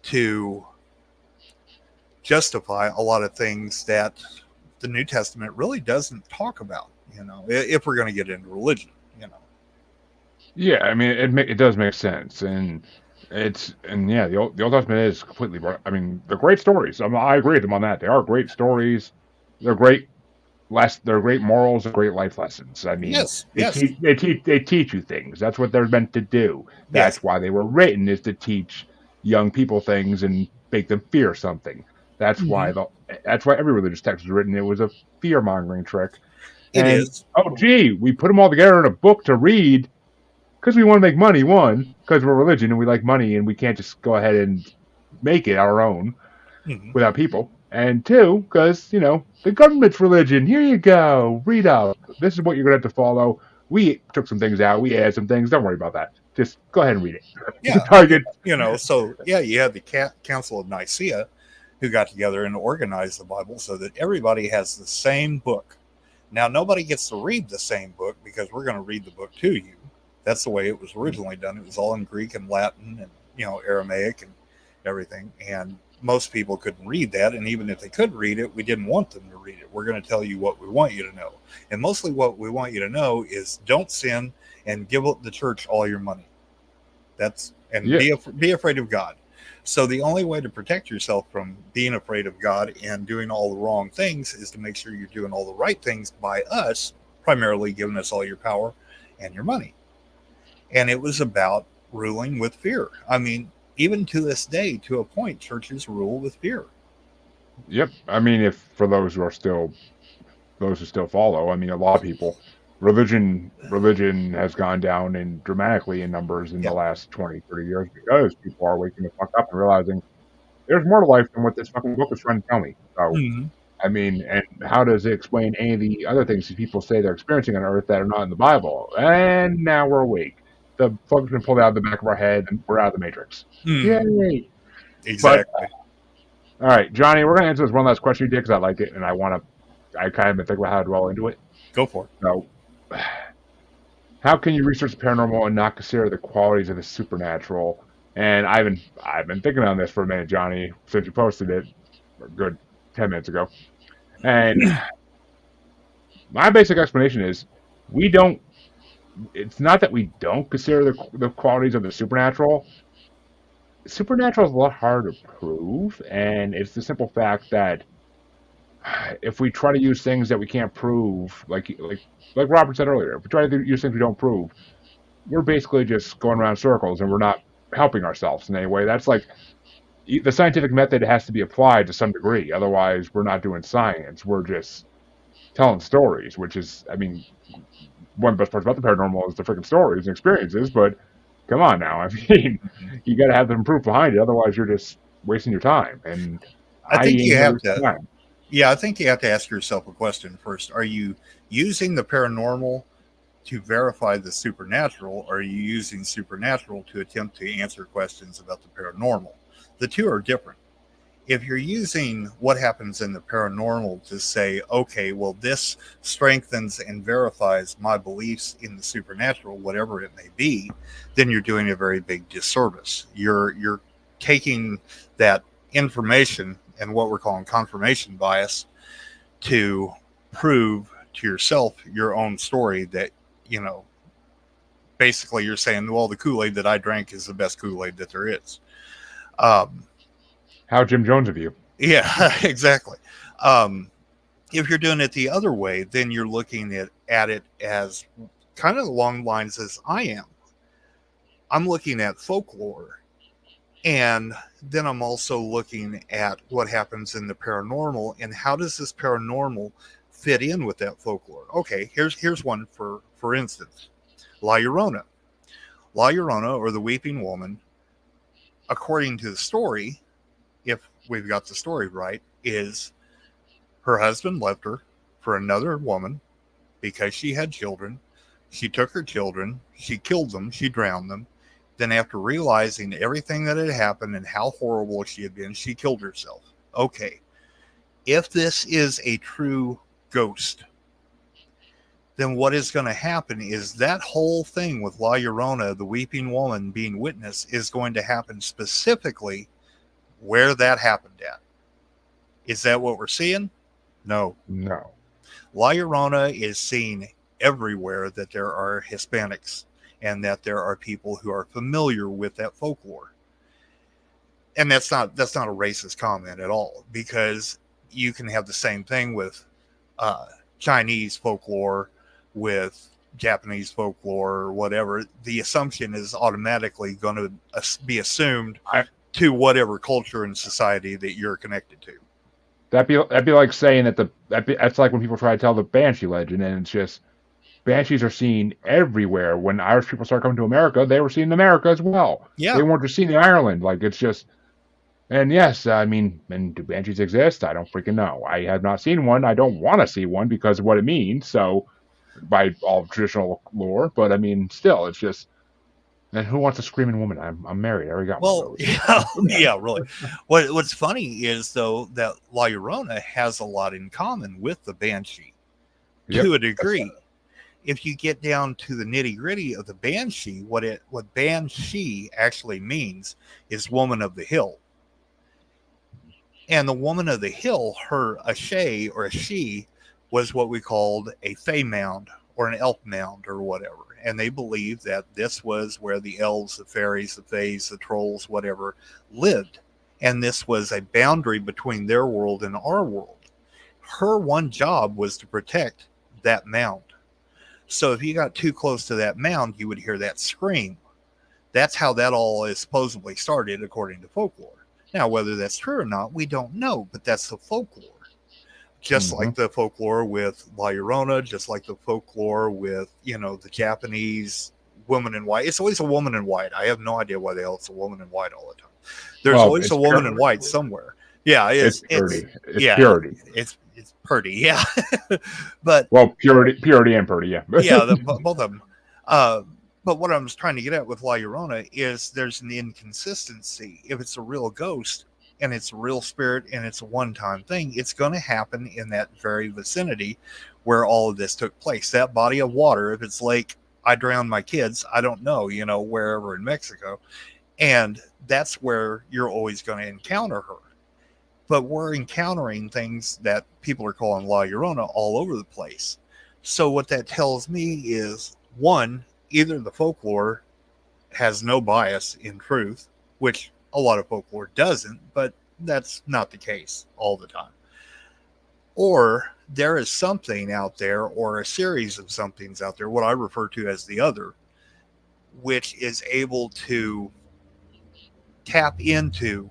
to justify a lot of things that the New Testament really doesn't talk about, if we're going to get into religion, Yeah, I mean, it does make sense, and yeah, the Old Testament is completely. I mean, they're great stories. I agree with them on that. They are great stories. They're great. They're great morals and great life lessons. I mean, Yes, yes, they teach you things. That's what they're meant to do. yes. That's why they were written, is to teach young people things and make them fear something. That's Mhm. why every religious text was written. It was a fear mongering trick. It And is. oh, gee, we put them all together in a book to read because we want to make money. One, because we're a religion and we like money, and we can't just go ahead and make it our own Mhm. without people. And two, because the government's religion. Here you go. Read up. This is what you're gonna have to follow. We took some things out. We added some things. Don't worry about that. Just go ahead and read it. Yeah, Target. so yeah, you had the Council of Nicaea who got together and organized the Bible so that everybody has the same book. Now, nobody gets to read the same book because we're going to read the book to you. That's the way it was originally done. It was all in Greek and Latin and Aramaic and everything. And most people couldn't read that. And even if they could read it, we didn't want them to read it. We're going to tell you what we want you to know. And mostly what we want you to know is don't sin and give the church all your money. That's and Yeah. be afraid of God. So the only way to protect yourself from being afraid of God and doing all the wrong things is to make sure you're doing all the right things by us, primarily giving us all your power and your money. And it was about ruling with fear. I mean, even to this day, to a point, churches rule with fear. Yep. I mean, if for those who still follow, I mean, a lot of people, religion has gone down in dramatically in numbers in the Yeah. last 20, 30 years because people are waking the fuck up and realizing there's more to life than what this fucking book is trying to tell me. So, Mm-hmm. I mean, and how does it explain any of the other things that people say they're experiencing on Earth that are not in the Bible? And now we're awake. The plug's been pulled out of the back of our head, and we're out of the matrix. Mm-hmm. Yay! But Exactly. all right, Johnny, we're gonna answer this one last question you did because I like it, and I kind of been thinking about how to dwell into it. Go for it. So, how can you research the paranormal and not consider the qualities of the supernatural? And I've been thinking on this for a minute, Johnny, since you posted it a good 10 minutes ago. And my basic explanation is we don't. It's not that we don't consider the qualities of the supernatural. Supernatural is a lot harder to prove, and it's the simple fact that if we try to use things that we can't prove, like Robert said earlier, if we try to use things we don't prove, we're basically just going around circles, and we're not helping ourselves in any way. That's like the scientific method has to be applied to some degree. Otherwise, we're not doing science. We're just telling stories, which is, I mean, one of the best parts about the paranormal is the freaking stories and experiences. But come on now, I mean, you got to have the proof behind it. Otherwise, you're just wasting your time. And I I think ain't you gonna have waste to. my time. Yeah, I think you have to ask yourself a question first. Are you using the paranormal to verify the supernatural, or are you using supernatural to attempt to answer questions about the paranormal? The two are different. If you're using what happens in the paranormal to say, okay, well, this strengthens and verifies my beliefs in the supernatural, whatever it may be, then you're doing a very big disservice. You're taking that information and what we're calling confirmation bias to prove to yourself your own story that, you know, basically you're saying, well, the Kool-Aid that I drank is the best Kool-Aid that there is. Um, How Jim Jones of you? yeah, exactly. Um, if you're doing it the other way, then you're looking at it as kind of along the lines as I am. I'm looking at folklore, and then I'm also looking at what happens in the paranormal and how does this paranormal fit in with that folklore. Okay, here's one for instance. La Llorona. La Llorona, or the Weeping Woman, according to the story, if we've got the story right, is her husband left her for another woman because she had children. She took her children, she killed them, she drowned them. Then, after realizing everything that had happened and how horrible she had been, she killed herself. Okay, if this is a true ghost, then what is going to happen is that whole thing with La Llorona, the weeping woman being witness, is going to happen specifically where that happened at. Is that what we're seeing? No. No. La Llorona is seen everywhere that there are Hispanics. and that there are people who are familiar with that folklore. And that's not a racist comment at all, because you can have the same thing with Chinese folklore, with Japanese folklore, or whatever. The assumption is automatically going to be assumed to whatever culture and society that you're connected to. That'd be like saying that that's like when people try to tell the Banshee legend, and it's just Banshees are seen everywhere. When Irish people started coming to America, they were seen in America as well. Yeah. They weren't just seen in Ireland. Like, it's just, and yes, I mean, and do Banshees exist? I don't freaking know. I have not seen one. I don't want to see one because of what it means. So, by all traditional lore, but I mean, still, it's just. And who wants a screaming woman? I'm married. I already got one of those. Yeah, really. What's funny is, though, that La Llorona has a lot in common with the Banshee, to a degree. If you get down to the nitty gritty of the Banshee, what Banshee actually means is woman of the hill. And the woman of the hill, a she, was what we called a fey mound or an elf mound or whatever. And they believed that this was where the elves, the fairies, the fays, the trolls, whatever, lived. And this was a boundary between their world and our world. Her one job was to protect that mound. So if you got too close to that mound, you would hear that scream. That's how that all is supposedly started, according to folklore. Now, whether that's true or not, we don't know, but that's the folklore. Just like the folklore with La Llorona, just like the folklore with, the Japanese woman in white. It's always a woman in white. I have no idea why the hell it's a woman in white all the time. There's always a woman in white somewhere. Yeah, it's purity. Purity. It's purdy, yeah. But purity and purdy, yeah. Yeah, both of them. But what I was trying to get at with La Llorona is there's an inconsistency. If it's a real ghost, and it's a real spirit, and it's a one-time thing, it's going to happen in that very vicinity where all of this took place. That body of water, if it's like I drowned my kids, I don't know, wherever in Mexico, and that's where you're always going to encounter her. But we're encountering things that people are calling La Llorona all over the place. So what that tells me is, one, either the folklore has no bias in truth, which a lot of folklore doesn't, but that's not the case all the time. Or there is something out there, or a series of somethings out there, what I refer to as the other, which is able to tap into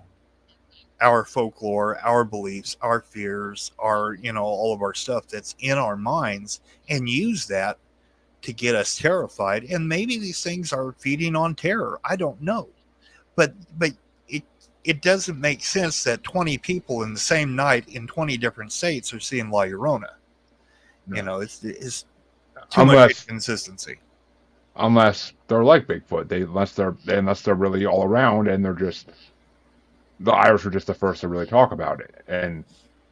our folklore, our beliefs, our fears, our, all of our stuff that's in our minds, and use that to get us terrified. And maybe these things are feeding on terror. I don't know. But it doesn't make sense that 20 people in the same night in 20 different states are seeing La Llorona. No. It's too much inconsistency. Unless they're like Bigfoot, unless they're really all around, and they're just, the Irish are just the first to really talk about it, and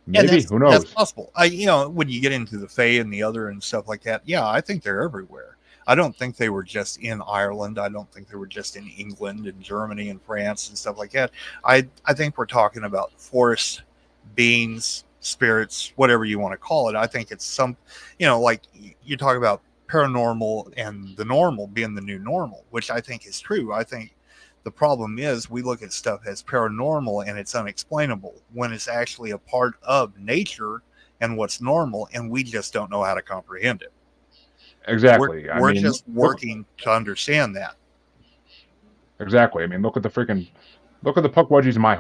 maybe, who knows? That's possible. When you get into the Fae and the other and stuff like that, yeah, I think they're everywhere. I don't think they were just in Ireland. I don't think they were just in England and Germany and France and stuff like that. I think we're talking about forest beings, spirits, whatever you want to call it. I think it's some, like you talk about paranormal and the normal being the new normal, which I think is true. I think the problem is we look at stuff as paranormal and it's unexplainable when it's actually a part of nature and what's normal, and we just don't know how to comprehend it. Exactly. We're just working to understand that. Exactly. I mean, look at the Puckwudgies in my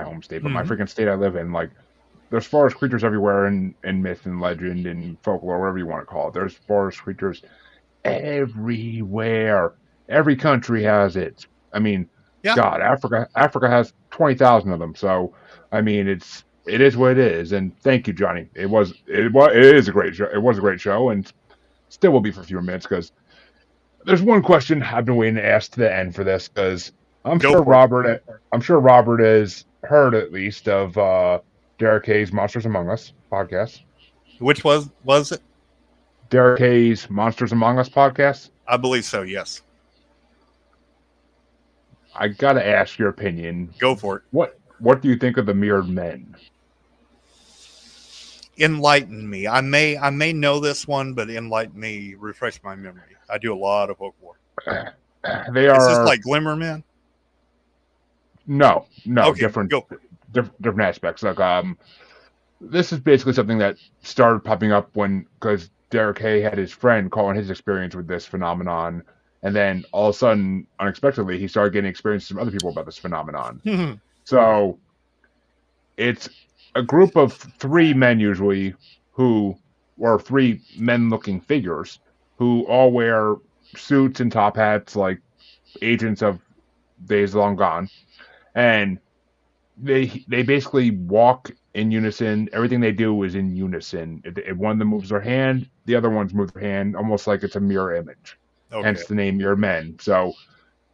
home state, but my freaking state I live in. Like, there's forest creatures everywhere in myth and legend and folklore, whatever you want to call it. There's forest creatures everywhere. Every country has it. I mean, God, Africa has 20,000 of them. So, I mean, it is what it is. And thank you, Johnny. It is a great show. It was a great show, and still will be for a few minutes, because there's one question I've been waiting to ask to the end for this, because I'm sure Robert has heard at least of Derek Hayes' Monsters Among Us podcast. Which was it? Derek Hayes' Monsters Among Us podcast? I believe so, yes. I gotta ask your opinion. Go for it. What do you think of the Mirrored Men? Enlighten me. I may know this one, but enlighten me, refresh my memory. I do a lot of folklore. They Is this are like Glimmer Man? no, Okay, different, go for it. different aspects. Like this is basically something that started popping up when because Derek Hay had his friend calling his experience with this phenomenon, and then all of a sudden, unexpectedly, he started getting experiences from other people about this phenomenon. So it's a group of three men usually who or three men-looking figures who all wear suits and top hats like agents of days long gone, and they basically walk in unison. Everything they do is in unison. If one of them moves their hand, the other ones move their hand, almost like it's a mirror image. Okay. Hence the name Mirror Men. So,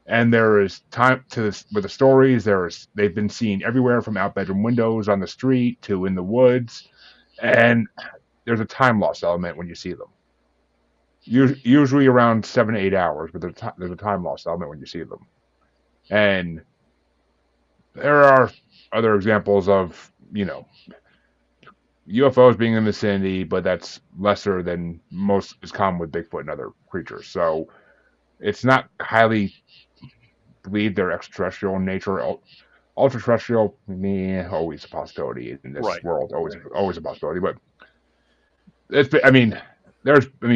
and there is time to this with the stories. They've been seen everywhere from out bedroom windows on the street to in the woods, and there's a time loss element when you see them. Usually around 7 to 8 hours, but there's a time loss element when you see them. And there are other examples of UFOs being in the vicinity, but that's lesser than most is common with Bigfoot and other creatures. So it's not highly believed they're extraterrestrial in nature. Ultra terrestrial, always a possibility in this Right. world. Always a possibility. But I mean,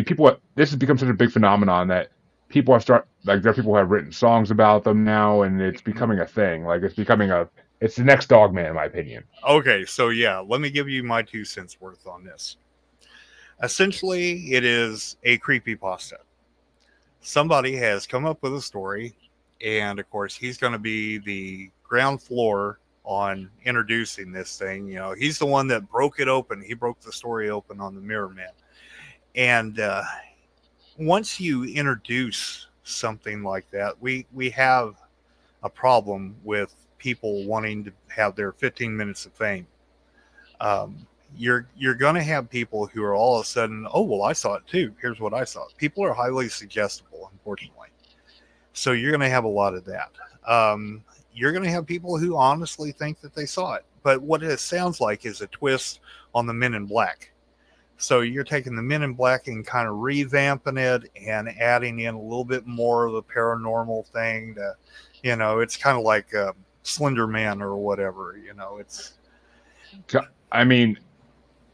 people. This has become such a big phenomenon that people there are people who have written songs about them now, and it's becoming a thing. Like it's the next Dogman, in my opinion. Okay, so yeah, let me give you my 2 cents worth on this. Essentially, it is a creepypasta. Somebody has come up with a story, and of course, he's going to be the ground floor on introducing this thing. He's the one that broke it open. He broke the story open on the Mirror Man. And once you introduce something like that, we have a problem with people wanting to have their 15 minutes of fame. You're going to have people who are all of a sudden, oh, well, I saw it too. Here's what I saw. People are highly suggestible, unfortunately. So you're going to have a lot of that. You're going to have people who honestly think that they saw it. But what it sounds like is a twist on the Men in Black. So you're taking the Men in Black and kind of revamping it and adding in a little bit more of the paranormal thing. It's kind of like Slender Man or whatever. It's. I mean,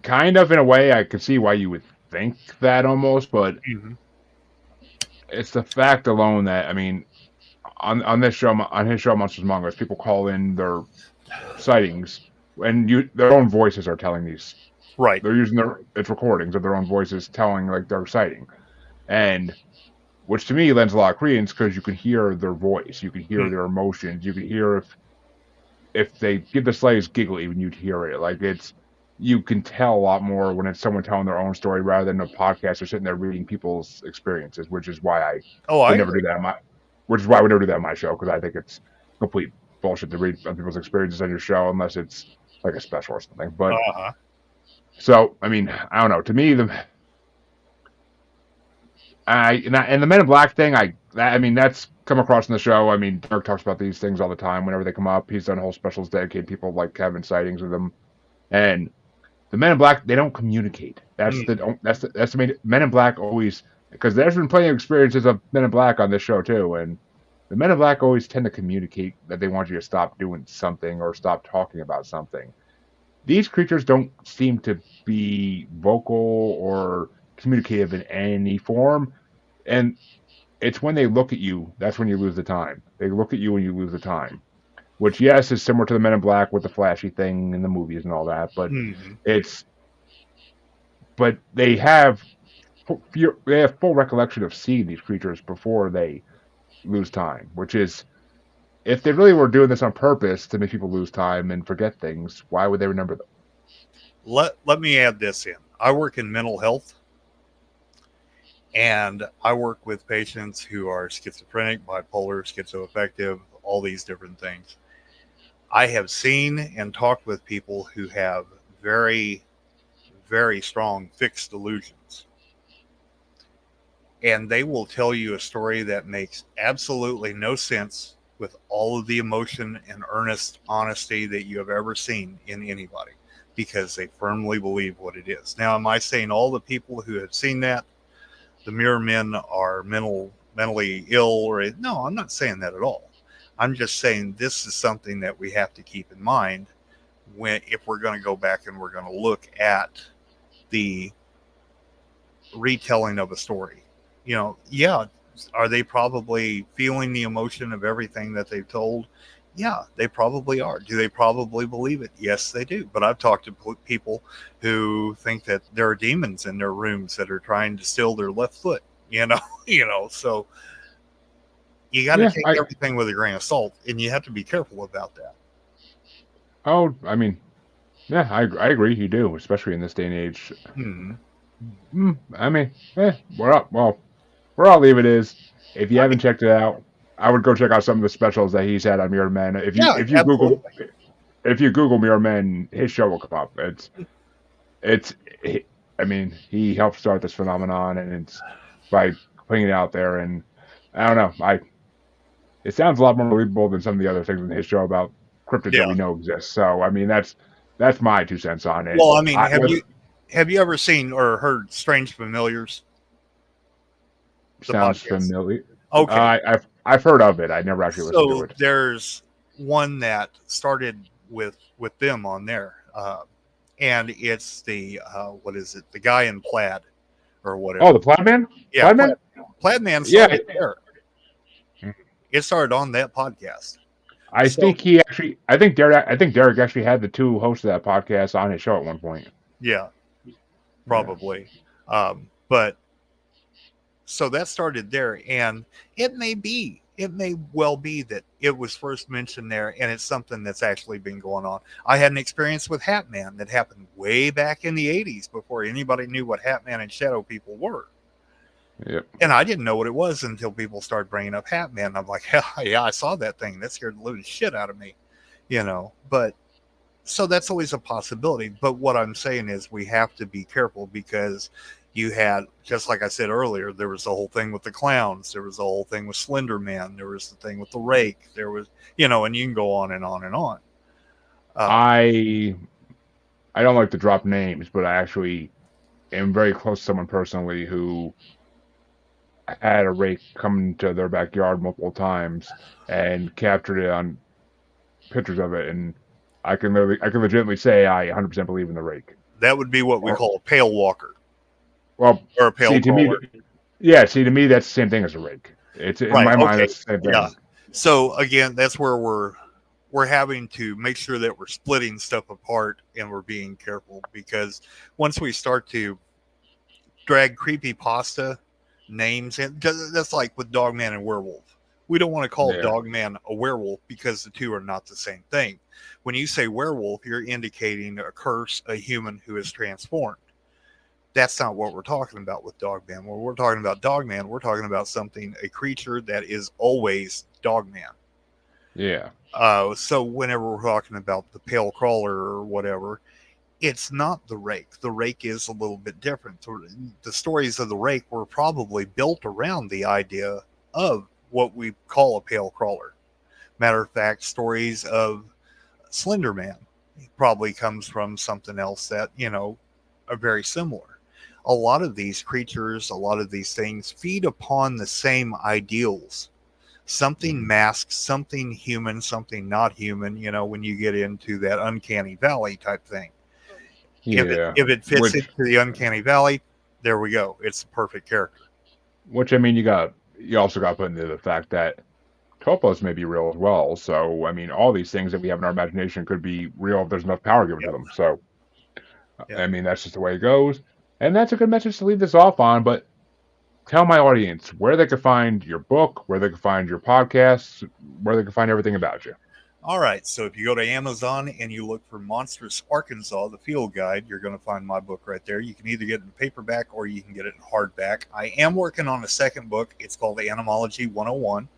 kind of in a way, I could see why you would think that almost, but it's the fact alone that on his show Monsters Among Us, people call in their sightings, and their own voices are telling these. Right. They're using it's recordings of their own voices telling like their sighting, and which to me lends a lot of credence because you can hear their voice, you can hear their emotions, you can hear if they give the slightest giggle, even you'd hear it. Like you can tell a lot more when it's someone telling their own story rather than a podcast or sitting there reading people's experiences, which is why I would never do that on my show, because I think it's complete bullshit to read on people's experiences on your show unless it's like a special or something. But so I don't know. To me, the Men in Black thing, that's come across in the show. Dirk talks about these things all the time whenever they come up. He's done whole specials dedicated people like having sightings of them, and the Men in Black, they don't communicate. That's the main. Men in Black always, because there's been plenty of experiences of Men in Black on this show too, and the Men in Black always tend to communicate that they want you to stop doing something or stop talking about something. These creatures don't seem to be vocal or communicative in any form, and it's when they look at you that's when you lose the time. They look at you and you lose the time, which yes is similar to the Men in Black with the flashy thing in the movies and all that, but but they have full recollection of seeing these creatures before they lose time, which is, if they really were doing this on purpose to make people lose time and forget things, why would they remember them? Let me add this in. I work in mental health, and I work with patients who are schizophrenic, bipolar, schizoaffective, all these different things. I have seen and talked with people who have very, very strong fixed delusions. And they will tell you a story that makes absolutely no sense with all of the emotion and earnest honesty that you have ever seen in anybody, because they firmly believe what it is. Now, am I saying all the people who have seen that, the Mirror Men, are mental mentally ill or no, I'm not saying that at all. I'm just saying this is something that we have to keep in mind when if we're going to go back and we're going to look at the retelling of a story. Yeah, are they probably feeling the emotion of everything that they've told? Yeah, they probably are. Do they probably believe it? Yes, they do. But I've talked to people who think that there are demons in their rooms that are trying to steal their left foot. So you got to Yeah, take everything with a grain of salt, and you have to be careful about that. Oh, I mean, yeah, I agree. You do, especially in this day and age. I mean, where I'll leave it is, if you haven't checked it out, I would go check out some of the specials that he's had on Mirror Men. If you Absolutely. Google Mirror Men, his show will come up. I mean, he helped start this phenomenon, and it's by putting it out there. And I don't know, it sounds a lot more believable than some of the other things in his show about cryptids that we know exist. So, I mean, that's my 2 cents on it. Well, I mean, have you ever seen or heard Strange Familiars? Sounds familiar. Okay. I've heard of it. I never actually listened to it. So there's one that started with them on there, and it's the what is it? The guy in plaid or whatever. Oh, the Plaid Man. Yeah, Plaid Man started there. It started on that podcast. I think Derek actually had the 2 hosts of that podcast on his show at one point. Yeah, probably. But so that started there, and it may well be that it was first mentioned there, and it's something that's actually been going on. I had an experience with Hat Man that happened way back in the 80s before anybody knew what Hat Man and Shadow People were. Yep. And I didn't know what it was until people started bringing up Hat Man. And I'm like, hell yeah, I saw that thing. That scared the living shit out of me, But so that's always a possibility. But what I'm saying is we have to be careful because you had, just like I said earlier, there was the whole thing with the clowns. There was the whole thing with Slender Man. There was the thing with the rake. There was, and you can go on and on and on. I don't like to drop names, but I actually am very close to someone personally who had a rake come into their backyard multiple times and captured it on pictures of it, and I can legitimately say I 100% believe in the rake. That would be what we call a pale walker. Well, or a pale crawler. To me, that's the same thing as a rake. It's in my mind, that's the same thing. Yeah. So again, that's where we're having to make sure that we're splitting stuff apart and we're being careful, because once we start to drag creepypasta names in, that's like with Dogman and Werewolf. We don't want to call Dogman a werewolf because the two are not the same thing. When you say werewolf, you're indicating a curse, a human who is transformed. That's not what we're talking about with Dogman. When we're talking about Dogman, we're talking about a creature that is always Dogman. Yeah. So whenever we're talking about the pale crawler or whatever, it's not the rake. The rake is a little bit different. The stories of the rake were probably built around the idea of what we call a pale crawler. Matter of fact, stories of Slender Man probably comes from something else that, are very similar. A lot of these creatures, a lot of these things feed upon the same ideals. Something masked, something human, something not human, when you get into that uncanny valley type thing. Yeah. If it fits into the uncanny valley, there we go. It's the perfect character. Which, I mean, you also got to put into the fact that topos may be real as well. So, I mean, all these things that we have in our imagination could be real if there's enough power given to them. So, I mean, that's just the way it goes. And that's a good message to leave this off on. But tell my audience where they could find your book, where they could find your podcasts, where they could find everything about you. All right. So if you go to Amazon and you look for Monstrous Arkansas, the field guide, you're going to find my book right there. You can either get it in paperback or you can get it in hardback. I am working on a second book. It's called Animology 101.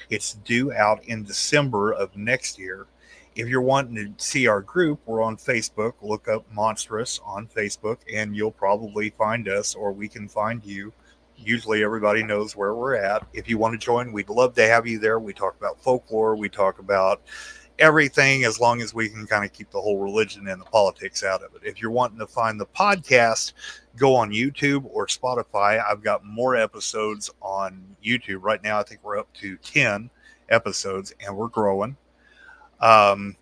It's due out in December of next year. If you're wanting to see our group, we're on Facebook. Look up Monstrous on Facebook and you'll probably find us, or we can find you. Usually everybody knows where we're at. If you want to join, we'd love to have you there. We talk about folklore. We talk about, everything, as long as we can kind of keep the whole religion and the politics out of it. If you're wanting to find the podcast, go on YouTube or Spotify. I've got more episodes on YouTube right now. I think we're up to 10 episodes, and we're growing. Um,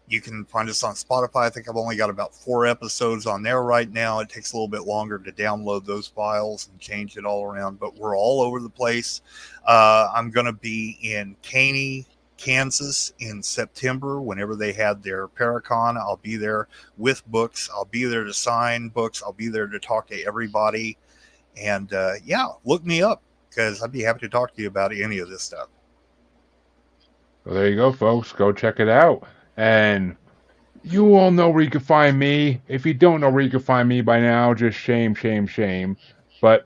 you can find us on Spotify. I think I've only got about 4 episodes on there right now. It takes a little bit longer to download those files and change it all around, but we're all over the place. I'm going to be in Caney, Kansas in September. Whenever they had their Paracon, I'll be there with books. I'll be there to sign books. I'll be there to talk to everybody. And yeah, look me up, because I'd be happy to talk to you about any of this stuff. Well, there you go, folks. Go check it out. And you all know where you can find me. If you don't know where you can find me by now, just shame, shame, shame. But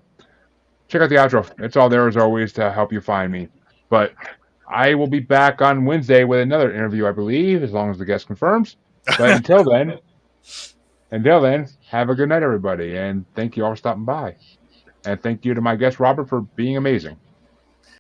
check out the outro. It's all there as always to help you find me. But I will be back on Wednesday with another interview, I believe, as long as the guest confirms. But until then, have a good night, everybody. And thank you all for stopping by. And thank you to my guest, Robert, for being amazing.